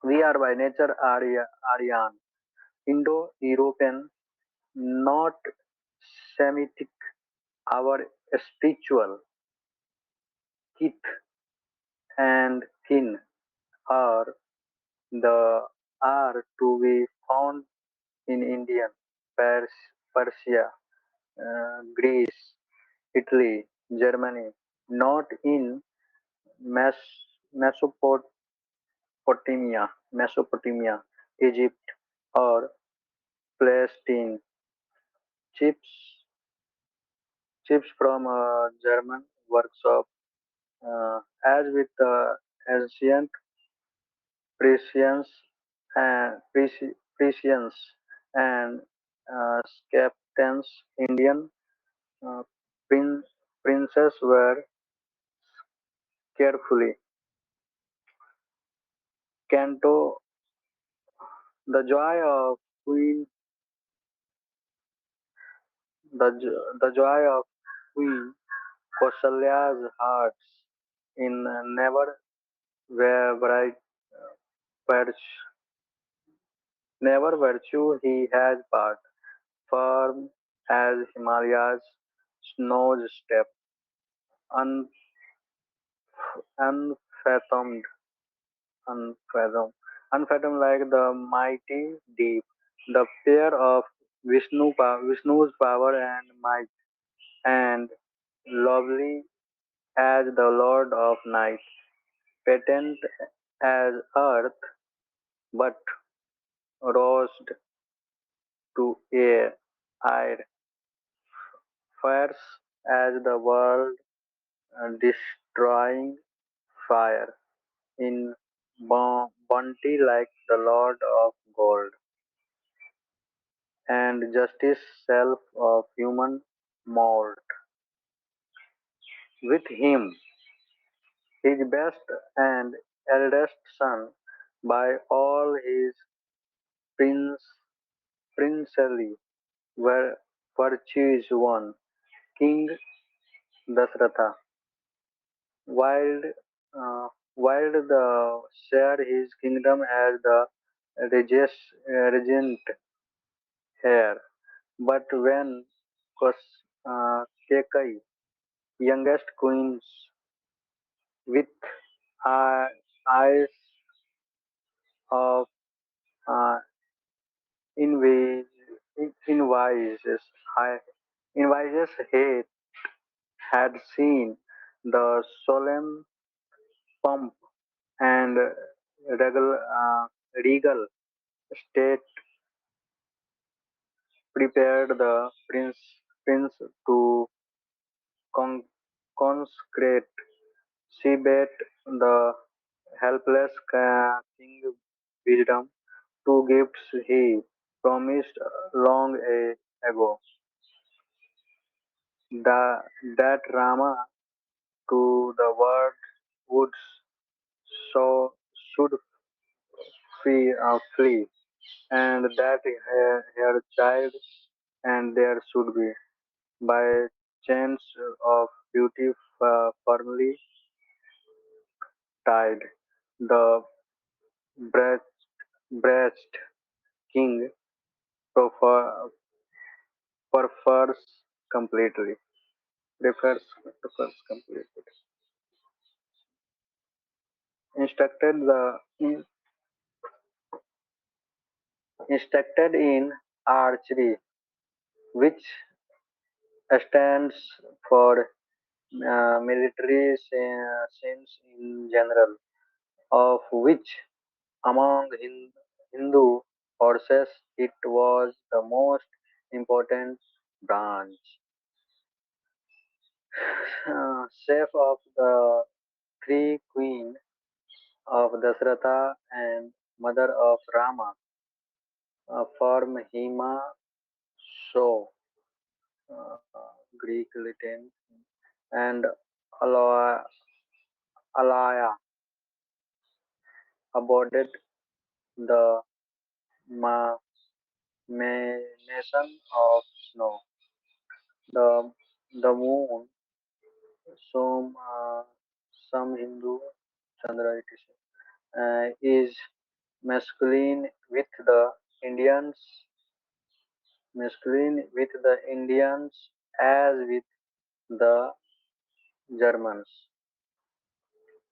We are by nature Aryan, Indo-European, not Semitic. Our spiritual kith and kin are the are to be found in India, Persia, Greece, Italy, Germany, not in Mesopotamia, Mesopotamia, Egypt, or Palestine. Chips, chips from a German workshop, as with the ancient Persians and Persians and Captains, Indian uh, prin- princes were carefully. Canto, the joy of Queen, the joy of Queen Kausalya's hearts in never were bright virtue, never virtue he has part, firm as Himalayas, snows step, un, unfathomed, unfathomed, unfathomed like the mighty deep, the pair of Vishnu's power and might, and lovely as the Lord of Night, patent as earth, but roused to air, fierce as the world, destroying fire, in bounty like the Lord of gold, and justice self of human mold. With him, his best and eldest son, by all his prince, princely virtues won, King Dasratha, wild, wild the share his kingdom as the regent heir. But when Kekai, youngest queens, with eye- eyes of uh, envy, envious, envious hate, had seen the solemn pomp and regal state prepared the prince to con- consecrate. She bade the helpless king wisdom, two gifts he promised long ago, that, that Rama to the world would so should flee, and that her child and there should be, by chains of beauty firmly tied, the breast, breast king prefer, prefers completely. Prefers completely. Instructed the instructed in archery, which stands for military sense in general, of which among Hindu horses it was the most important branch. Chief of the three queens of Dasratha and mother of Rama, form Hima so Greek Latin and Alaya, Alaya abode the ma- nation of snow. The the moon, some Hindu Chandra is masculine with the Indians, masculine with the Indians as with the Germans.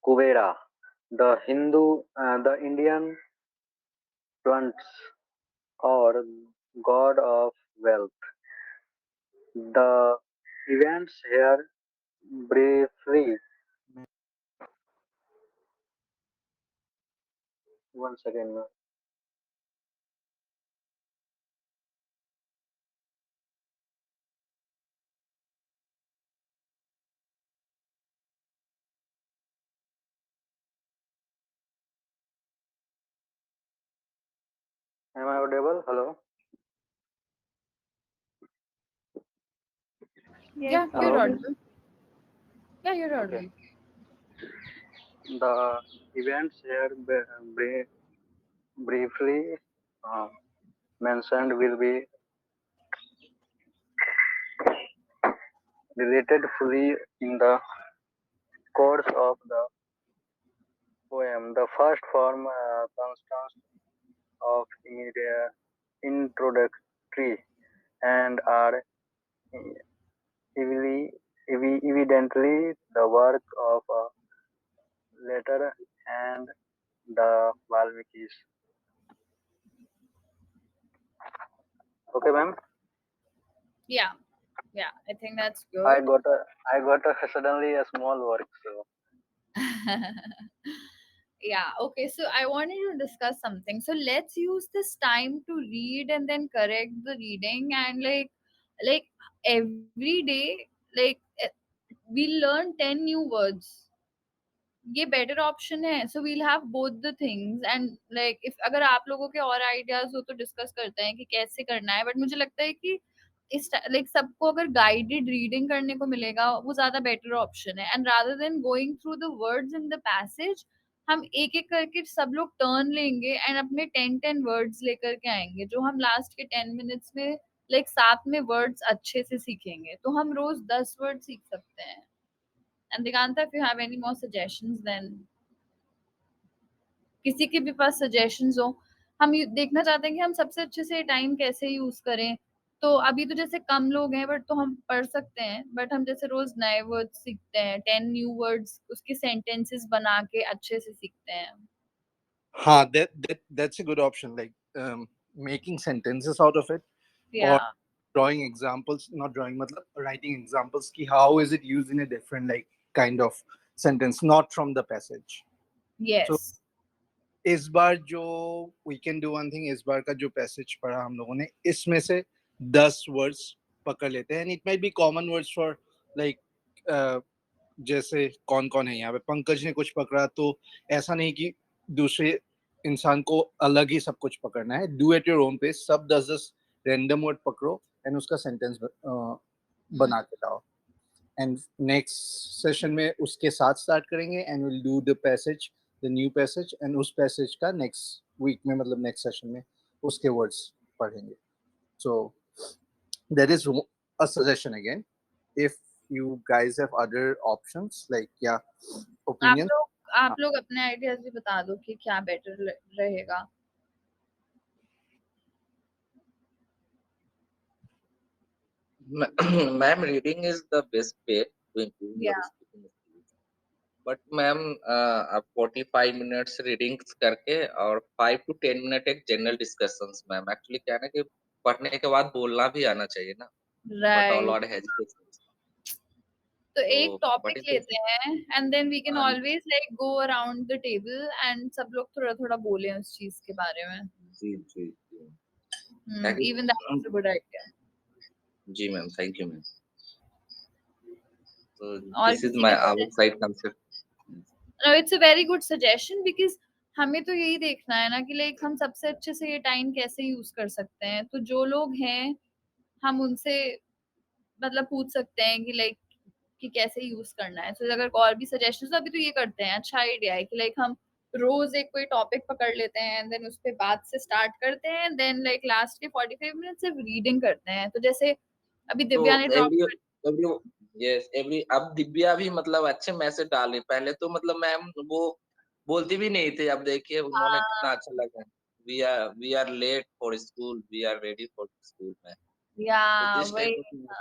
Kuvera, the Indian plants or god of wealth. The events here briefly. One second. Ma'am. Am I audible? Hello. Yes, Yeah, you're Hello. audible. audible. Yeah, you're Okay. audible. The events here briefly uh, mentioned will be related fully in the course of the poem. The first form consists of introductory and are evidently the work of a later and the Valmikis. Okay, ma'am. Yeah, yeah, I think that's I good. got a I got a suddenly a small work. So Yeah, okay, so I wanted to discuss something. So let's use this time to read and then correct the reading, and like every day, like we'll learn 10 new words. ये better option है, so we'll have both the things, and like if अगर आप लोगों के और ideas हो तो discuss करते हैं कि कैसे करना है, बट मुझे लगता है कि इस लाइक सबको अगर गाइडेड रीडिंग करने को मिलेगा वो ज्यादा बेटर ऑप्शन है, and rather than going through the words in the passage हम एक एक करके सब लोग टर्न लेंगे एंड अपने 10 वर्ड्स लेकर के आएंगे जो हम लास्ट के 10 मिनट्स में लाइक साथ में वर्ड्स अच्छे से सीखेंगे, तो हम रोज 10 वर्ड सीख सकते हैं. And Diganta, if you have any more suggestions, then किसी के भी पास सजेशंस हो. हम देखना चाहते हैं कि हम सबसे अच्छे से टाइम कैसे यूज करें. तो अभी तो जैसे कम लोग हैं बट तो हम पढ़ सकते हैं, बट हम जैसे रोज नए वर्ड्स सीखते हैं, 10 न्यू वर्ड्स उसके सेंटेंसेस बना के अच्छे से सीखते हैं. That's a good option. Like making sentences out of it, or Yeah. drawing examples. Not drawing, matlab writing examples. Ki how is it used in a different like kind of sentence, not from the passage. So Yes. इस बार जो we can do one thing, इस बार का जो passage पढ़ा हम लोगों ने, इसमें से 10 वर्ड्स पकड़ लेते हैं. And it might be common words for like, जैसे कौन कौन है यहाँ पे, पंकज ने कुछ पकड़ा, तो ऐसा नहीं कि दूसरे इंसान को अलग ही सब कुछ पकड़ना है. Do at your own pace. सब 10-10 रैंडम वर्ड पकड़ो एंड उसका सेंटेंस Hmm. बना के लाओ. एंड नेक्स्ट सेशन में उसके साथ स्टार्ट करेंगे and will do the passage, the new passage, and उस पैसेज का नेक्स्ट वीक में, मतलब नेक्स्ट सेशन में उसके वर्ड्स पढ़ेंगे. सो that is a suggestion again. If you guys have other options, like, yeah, आप opinions. लोग आप लोग अपने आइडियाज भी बता दो कि क्या बेटर रहेगा. Ma'am, reading is the best way to improve your Yeah. speaking skills. But ma'am आप 45 मिनट्स रीडिंग्स करके और 5 to 10 मिनट एक जनरल डिस्कशंस. मैम एक्चुअली क्या है ना कि पढ़ने के बाद बोलना भी आना चाहिए ना, but all Right. Are hesitation. तो तो एक बट टॉपिक इन दिस, लेते हैं एंड देन वी कैन हाँ always like go around the table and सब लोग थोड़ा थोड़ा बोलें उस चीज के बारे में. जी जी जी, ताकि even that is a good idea. जी मैम, थैंक यू मैम. तो और दिस इज किसी माय के our suggestion. Side concept. No, it's a very good suggestion because हमें तो यही देखना है ना कि लाइक हम सबसे अच्छे से ये टाइम कैसे यूज कर सकते हैं, तो जो लोग हैं हम उनसे मतलब पूछ सकते हैं कि लाइक कि कैसे यूज करना है. तो अगर और भी सजेशंस, तो अभी तो ये करते हैं, अच्छा आइडिया है कि लाइक हम रोज एक कोई टॉपिक पकड़ लेते हैं एंड देन उस पे बात से स्टार्ट करते हैं, देन लाइक लास्ट के 45 मिनट सिर्फ रीडिंग करते हैं. तो जैसे अभी तो दिव्या ने ड्रॉप एवरी कर. एवरी यस एवरी, अब दिव्या भी मतलब अच्छे मैसेज डाल रही. पहले तो मतलब मैम वो बोलती भी नहीं थे, अब देखिए उन्होंने कितना अच्छा लगा. We are late for school, we are ready for school ma'am. या तो दिस वही. टाइप ऑफ,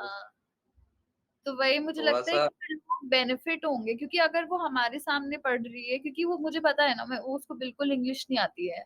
तो वही मुझे थोड़ा लगता है सा कि फिर लोग बेनिफिट होंगे, क्योंकि अगर वो हमारे सामने पढ़ रही है, क्योंकि वो मुझे पता है ना, मैं उसको बिल्कुल इंग्लिश नहीं आती है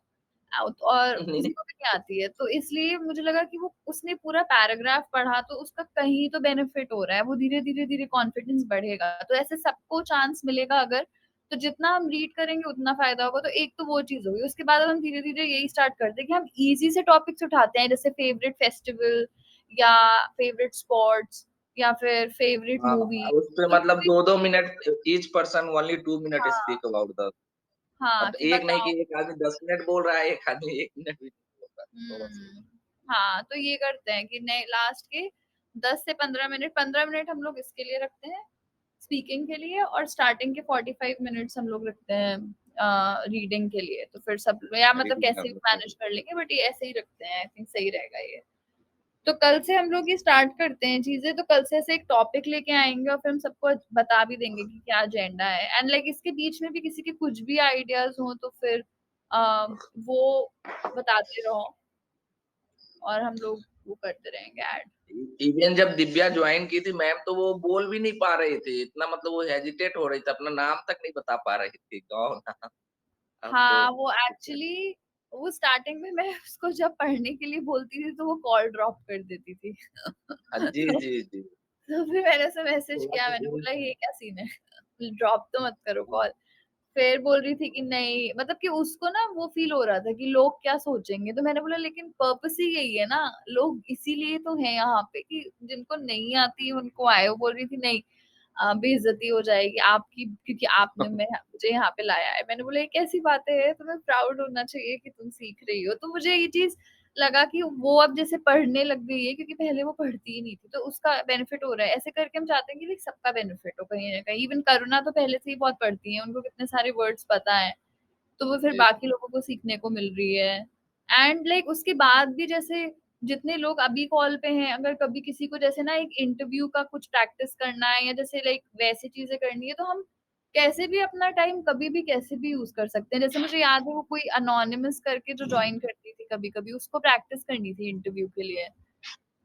और किसी को भी नहीं आती है, तो इसलिए मुझे लगा कि वो उसने पूरा पैराग्राफ पढ़ा तो उसका कहीं तो बेनिफिट हो रहा है, वो धीरे धीरे धीरे कॉन्फिडेंस बढ़ेगा, तो ऐसे सबको चांस मिलेगा अगर, तो जितना हम रीड करेंगे उतना फायदा होगा। तो एक तो वो चीज होगी, उसके बाद हम धीरे धीरे यही स्टार्ट करते हैं कि हम इजी से टॉपिक्स उठाते हैं, जैसे फेवरेट फेस्टिवल या फेवरेट स्पोर्ट्स या फिर फेवरेट हाँ, मूवी, उस पे कुछ मतलब भी। 2-2 minute each person, only 2 minute हाँ स्पीक अबाउट द। हाँ, अब कि एक नहीं बताओ। कि एक आदमी 10 मिनट बोल रहा है, एक आदमी 1 मिनट भी नहीं बोल रहा है, थोड़ा सा। हम्म। हाँ, तो ये करते हैं कि नहीं, लास्ट के 10 से 15 मिनट, 15 मिनट हम लोग इसके लिए रखते हैं स्पीकिंग के लिए, और स्टार्टिंग के 45 मिनट्स हम लोग रखते हैं रीडिंग के लिए। तो फिर सब, या मतलब रीडिंग कैसे भी करने मैनेज को। कर लेंगे, बट ये ऐसे ही रखते हैं, आई थिंक सही रहेगा ये। तो कल से हम लोग ये स्टार्ट करते हैं चीजें, तो कल से ऐसे एक टॉपिक लेके आएंगे और फिर हम सबको बता भी देंगे कि क्या एजेंडा है, एंड लाइक इसके बीच में भी किसी के कुछ भी आइडियाज हो तो फिर वो बताते रहो और हम लोग वो करते रहेंगे ऐड। इवन जब दिव्या ज्वाइन की थी मैम, तो वो बोल भी नहीं पा रही थी इतना, मतलब वो हेजिटेट हो रही थी, अपना नाम तक नहीं बता पा रही थी कौन। अब तो हाँ, वो एक्चुअली, वो स्टार्टिंग में मैं उसको जब पढ़ने के लिए बोलती थी तो वो कॉल ड्रॉप कर देती थी। हाँ, जी तो, जी जी। तो फिर मैंने उसे मैसेज थोड़ा किया, सा मैंने दूर बोला ये क्या सीन है, ड्रॉप तो मत करो कॉल। फिर बोल रही थी कि नहीं, मतलब कि उसको ना वो फील हो रहा था कि लोग क्या सोचेंगे, तो मैंने बोला लेकिन पर्पस ही यही है ना, लोग इसीलिए तो हैं यहाँ पे कि जिनको नहीं आती उनको आए। वो बोल रही थी नहीं, बेइज्जती हो जाएगी आपकी, क्योंकि आपने मैं मुझे यहाँ पे लाया है। मैंने बोला ये कैसी बातें है, तुम्हें प्राउड होना चाहिए कि तुम सीख रही हो। तो मुझे ये चीज लगा कि वो अब जैसे पढ़ने लग गई है, क्योंकि पहले वो पढ़ती ही नहीं थी, तो उसका बेनिफिट हो रहा है। ऐसे करके हम चाहते हैं कि like सबका बेनिफिट हो कहीं ना कहीं। इवन करुणा तो पहले से ही बहुत पढ़ती है, उनको कितने सारे वर्ड्स पता है, तो वो फिर जी बाकी लोगों को सीखने को मिल रही है। एंड लाइक उसके बाद भी जैसे जितने लोग अभी कॉल पे हैं, अगर कभी किसी को जैसे ना एक इंटरव्यू का कुछ प्रैक्टिस करना है या जैसे लाइक वैसी चीजें करनी है, तो हम कैसे भी अपना टाइम कभी भी कैसे भी यूज कर सकते हैं। जैसे मुझे याद है वो कोई अनोनिमस करके जो ज्वाइन करती थी कभी कभी, उसको प्रैक्टिस करनी थी इंटरव्यू के लिए, जी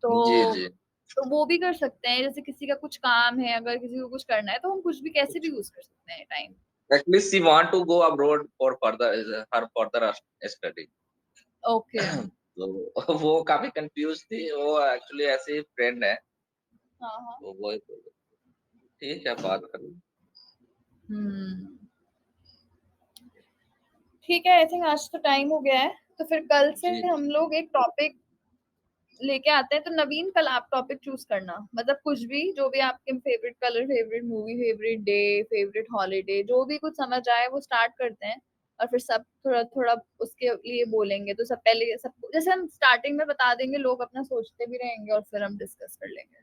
तो जी। तो वो भी कर सकते हैं। जैसे किसी का कुछ काम है, अगर किसी को कुछ करना है, तो हम कुछ भी कैसे भी यूज कर सकते हैं time. Actually, she want to go abroad for further her further study. Okay. तो वो काफी कंफ्यूज थी, वो एक्चुअली ऐसे ही फ्रेंड है, हाँ हाँ। तो वो ठीक है, बात कर लो। हम्म। ठीक है, आई थिंक आज तो टाइम हो गया है, तो फिर कल से जी हम लोग एक टॉपिक लेके आते हैं। तो नवीन, कल आप टॉपिक चूज करना, मतलब कुछ भी, जो भी आपके favourite colour, favourite movie, favourite day, favourite holiday, जो भी कुछ समझ आए वो स्टार्ट करते हैं। और फिर सब थोड़ा थोड़ा उसके लिए बोलेंगे, तो सब पहले सब जैसे हम स्टार्टिंग में बता देंगे, लोग अपना सोचते भी रहेंगे और फिर हम डिस्कस कर लेंगे।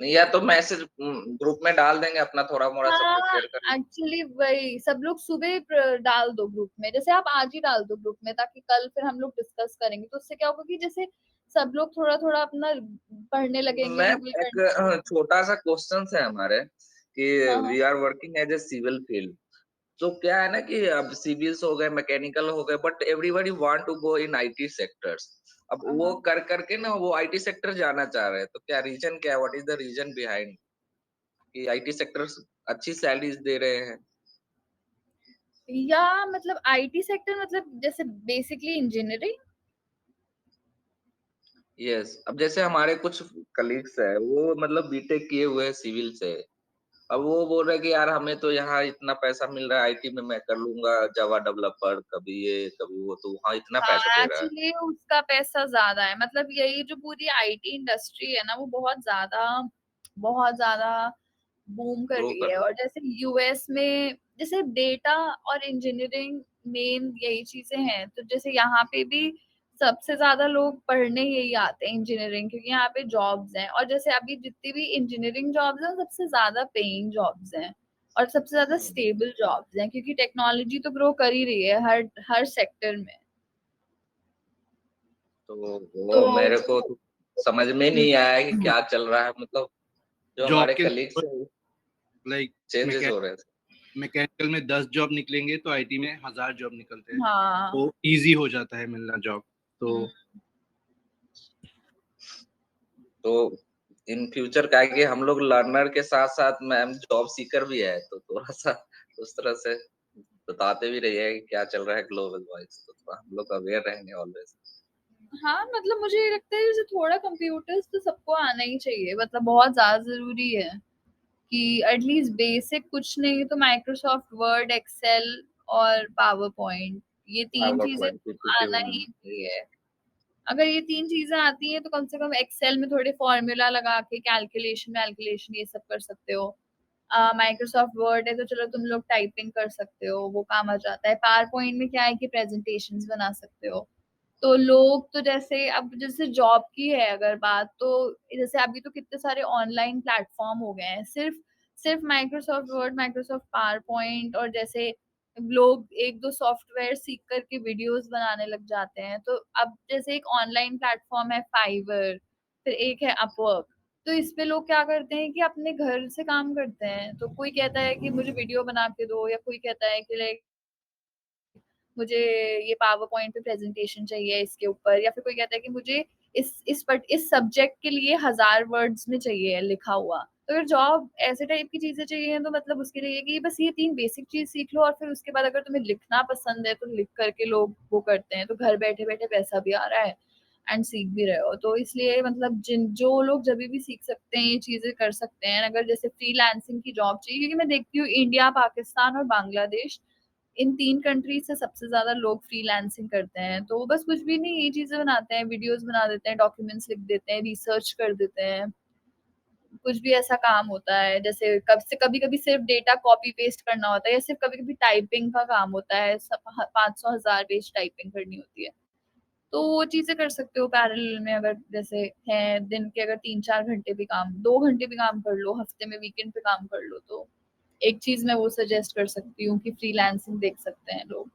नहीं, या तो मैसेज ग्रुप में डाल देंगे अपना, थोड़ा मोड़ा सब हाँ, प्रिपेयर कर एक्चुअली वही सब लोग सुबह डाल दो ग्रुप में, जैसे आप आज ही डाल दो ग्रुप में, ताकि कल फिर हम लोग डिस्कस करेंगे। तो उससे क्या होगा कि जैसे सब लोग थोड़ा थोड़ा अपना पढ़ने लेंगे। लगेंगे, मैं रिवील एक करने लगेंगे। छोटा सा क्वेश्चन है हमारे कि हाँ हाँ we are working as a civil field. तो क्या है ना कि अब सिविल्स हो गए, मैकेनिकल हो गए, but everybody want to go in IT sectors. अब हाँ वो हाँ। कर करके ना वो आईटी सेक्टर जाना चाह रहे हैं, तो क्या रीजन क्या है, what is the reason behind कि आईटी सेक्टर्स अच्छी सैलरीज दे रहे हैं? या मतलब आईटी सेक्टर, मतलब जैसे बेसिकली इंजीनियरिंग। यस, अब जैसे हमारे कुछ कलीग्स है, वो मतलब बीटेक किए हुए हैं सिविल से। अब वो बोल रहे कि यार हमें तो यहाँ इतना पैसा मिल रहा है, आईटी में मैं कर लूंगा जावा डेवलपर, कभी ये कभी वो, तो वहाँ इतना पैसा हाँ, दे रहा है। एक्चुअली उसका पैसा ज्यादा है, मतलब यही जो पूरी आईटी इंडस्ट्री है ना, वो बहुत ज्यादा बूम कर ग्रो रही कर है। रहा और जैसे यूएस में जैसे डेटा और इंजीनियरिंग मेन यही चीजें हैं, तो जैसे यहाँ पे भी सबसे ज्यादा लोग पढ़ने यही आते हैं इंजीनियरिंग, क्योंकि यहाँ पे जॉब्स हैं। और जैसे अभी जितनी भी इंजीनियरिंग जॉब्स हैं, सबसे ज्यादा पेइंग जॉब्स हैं और सबसे ज्यादा है। स्टेबल जॉब्स हैं, क्योंकि टेक्नोलॉजी तो ग्रो कर ही रही है हर हर सेक्टर में। तो तो वो मेरे को तो समझ में नहीं आया कि हम्म, क्या चल रहा है, मतलब जो जॉब हमारे के कलीग्स है लाइक चेंजेस हो रहे थे। मैकेनिकल में 10 जॉब निकलेंगे तो आईटी में 1000 जॉब निकलते हैं, हाँ। तो इजी हो जाता है मिलना जॉब। तो तो इन फ्यूचर क्या है कि हम लोग लर्नर के साथ साथ मैम जॉब सीकर भी है, तो थोड़ा सा उस तरह से बताते भी रहिए कि क्या चल रहा है ग्लोबल वाइज, तो थोड़ा हम लोग अवेयर रहेंगे ऑलवेज। हाँ, मतलब मुझे ये लगता है जैसे थोड़ा कंप्यूटर्स तो सबको आना ही चाहिए, मतलब बहुत ज्यादा जरूरी है कि एटलीस्ट बेसिक कुछ नहीं तो माइक्रोसॉफ्ट वर्ड, एक्सेल और पावर पॉइंट, ये तीन पावर चीजें पॉइंट पीपीटी आना ही बनाना। चाहिए। अगर ये तीन चीजें आती हैं तो कम से कम एक्सेल में थोड़े फॉर्मूला लगा के कैलकुलेशन वैलकुलेशन ये सब कर सकते हो। माइक्रोसॉफ्ट वर्ड है तो चलो तुम लोग टाइपिंग कर सकते हो, वो काम आ जाता है। पावर पॉइंट में क्या है कि प्रेजेंटेशंस बना सकते हो। तो लोग तो जैसे अब जैसे जॉब की है अगर बात, तो जैसे अभी तो कितने सारे ऑनलाइन प्लेटफॉर्म हो गए हैं, सिर्फ सिर्फ Microsoft word, Microsoft power point, और जैसे लोग एक दो सॉफ्टवेयर सीख करके वीडियोस बनाने लग जाते हैं। तो अब जैसे एक ऑनलाइन प्लेटफॉर्म है फाइवर, फिर एक है अपवर्क। तो इस पे लोग क्या करते हैं कि अपने घर से काम करते हैं। तो कोई कहता है कि मुझे वीडियो बना के दो, या कोई कहता है कि लाइक मुझे ये पावर पॉइंट पे प्रेजेंटेशन चाहिए इसके ऊपर, या फिर कोई कहता है कि मुझे इस सब्जेक्ट के लिए 1000 वर्ड्स में चाहिए लिखा हुआ। तो अगर जॉब ऐसे टाइप की चीजें चाहिए तो मतलब उसके लिए कि बस ये तीन बेसिक चीज सीख लो, और फिर उसके बाद अगर तुम्हें लिखना पसंद है तो लिख करके लोग वो करते हैं, तो घर बैठे बैठे पैसा भी आ रहा है एंड सीख भी रहे हो। तो इसलिए मतलब जिन जो लोग जब भी सीख सकते हैं ये चीजें कर सकते हैं। अगर जैसे फ्रीलांसिंग की जॉब चाहिए, क्योंकि मैं देखती हूँ इंडिया, पाकिस्तान और बांग्लादेश, इन तीन कंट्रीज से सबसे ज्यादा लोग फ्रीलांसिंग करते हैं। तो बस कुछ भी नहीं, ये चीजें बनाते हैं, वीडियोस बना देते हैं, डॉक्यूमेंट्स लिख देते हैं, रिसर्च कर देते हैं। कुछ भी ऐसा काम होता है जैसे कब से कभी कभी सिर्फ डेटा कॉपी पेस्ट करना होता है, या सिर्फ कभी कभी टाइपिंग का काम होता है, 500 1000 पेज टाइपिंग करनी होती है। तो वो चीजें कर सकते हो पैरेलल में। अगर जैसे है दिन के अगर 3 4 घंटे भी काम, 2 घंटे भी काम कर लो हफ्ते में, वीकेंड पे काम कर लो, तो एक चीज मैं वो सजेस्ट कर सकती हूँ कि फ्रीलांसिंग देख सकते हैं लोग।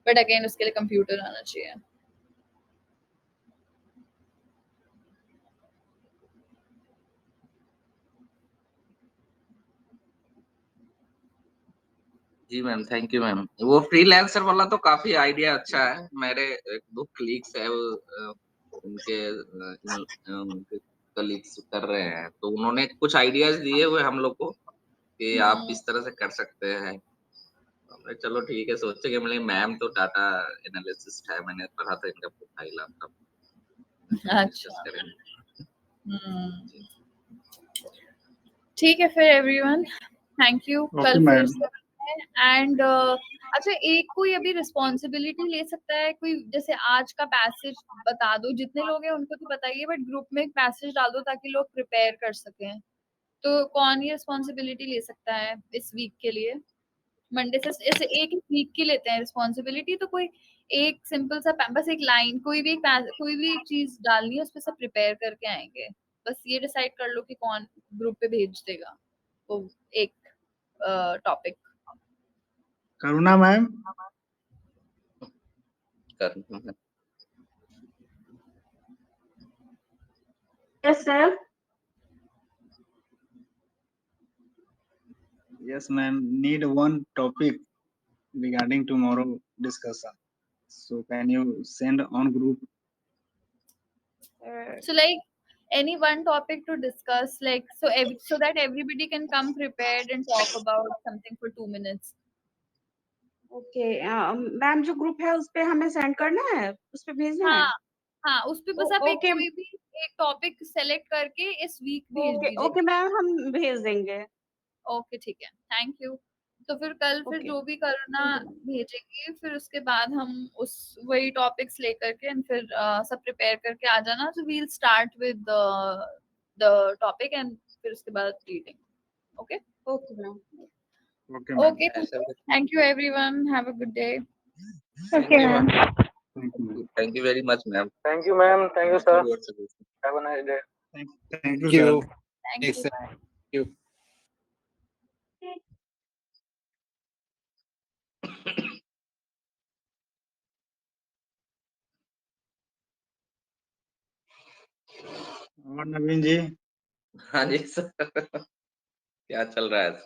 बट अगेन उसके लिए कंप्यूटर आना चाहिए। जी मैम, थैंक यू मैम। वो फ्रीलांसर वाला तो काफी आइडिया अच्छा है। मेरे एक दो कलीग्स है, वो उनके कलीग्स कर रहे हैं, तो उन्होंने कुछ आइडियाज दिए हुए हम लोग को कि आप हम्म, इस तरह से कर सकते हैं। तो हमने चलो ठीक है, सोचे कि मतलब मैम तो डाटा एनालिसिस्ट है, मैंने पढ़ा था इनका प्रोफाइल आपका, डिस्कस अच्छा। करेंगे। हम्म, जी ठीक है फिर एवरीवन, थैंक यू, ओके कल फिर मैम। से एंड अच्छा, एक कोई अभी रिस्पॉन्सिबिलिटी ले सकता है कोई, जैसे आज का पैसेज बता दो, जितने लोग हैं उनको तो बताइए, बट ग्रुप में एक पैसेज डाल दो ताकि लोग प्रिपेयर कर सकें। तो कौन ये रिस्पॉन्सिबिलिटी ले सकता है इस वीक के लिए? मंडे से ऐसे एक वीक की लेते हैं रिस्पॉन्सिबिलिटी, तो कोई एक सिंपल सा बस एक लाइन, कोई भी एक चीज डालनी है, उस पर सब प्रिपेयर करके आएंगे। बस ये डिसाइड कर लो कि कौन ग्रुप पे भेज देगा वो एक टॉपिक। करुणा मैम। कर Yes, sir. Yes, ma'am. Need one topic regarding tomorrow discussion. So can you send on group? So like any one topic to discuss, like so that everybody can come prepared and talk about something for 2 minutes. Okay ma'am, जो group है उस पे हमें send करना है, उस पे भेजना हाँ है। हाँ, उस पे बस आप एक ओके कोई भी एक टॉपिक सेलेक्ट करके इस वीक भेज ओके दीजिए। ओके मैम, हम भेज देंगे। ओके ठीक है, थैंक यू। तो फिर कल फिर ओके, जो भी करना थैंक यू। भेजेंगे, फिर उसके बाद हम उस वही टॉपिक्स लेकर के and फिर सब प्रिपेयर करके आ जाना। तो we'll start with the topic and फिर उसके बाद reading. Okay okay ma'am. Okay, ma'am. Okay, ऐसा भी। Thank you everyone, have a good day. Thank Okay, यू ma'am. Ma'am, Thank you, ma'am. Thank you very much ma'am. Thank you, ma'am. Thank you, sir. Afterwards. Have a nice day. Thank you, Thank sir. you. Thank Next you, time. Bye. Thank you. और नवीन जी। हाँ जी sir, क्या चल रहा है?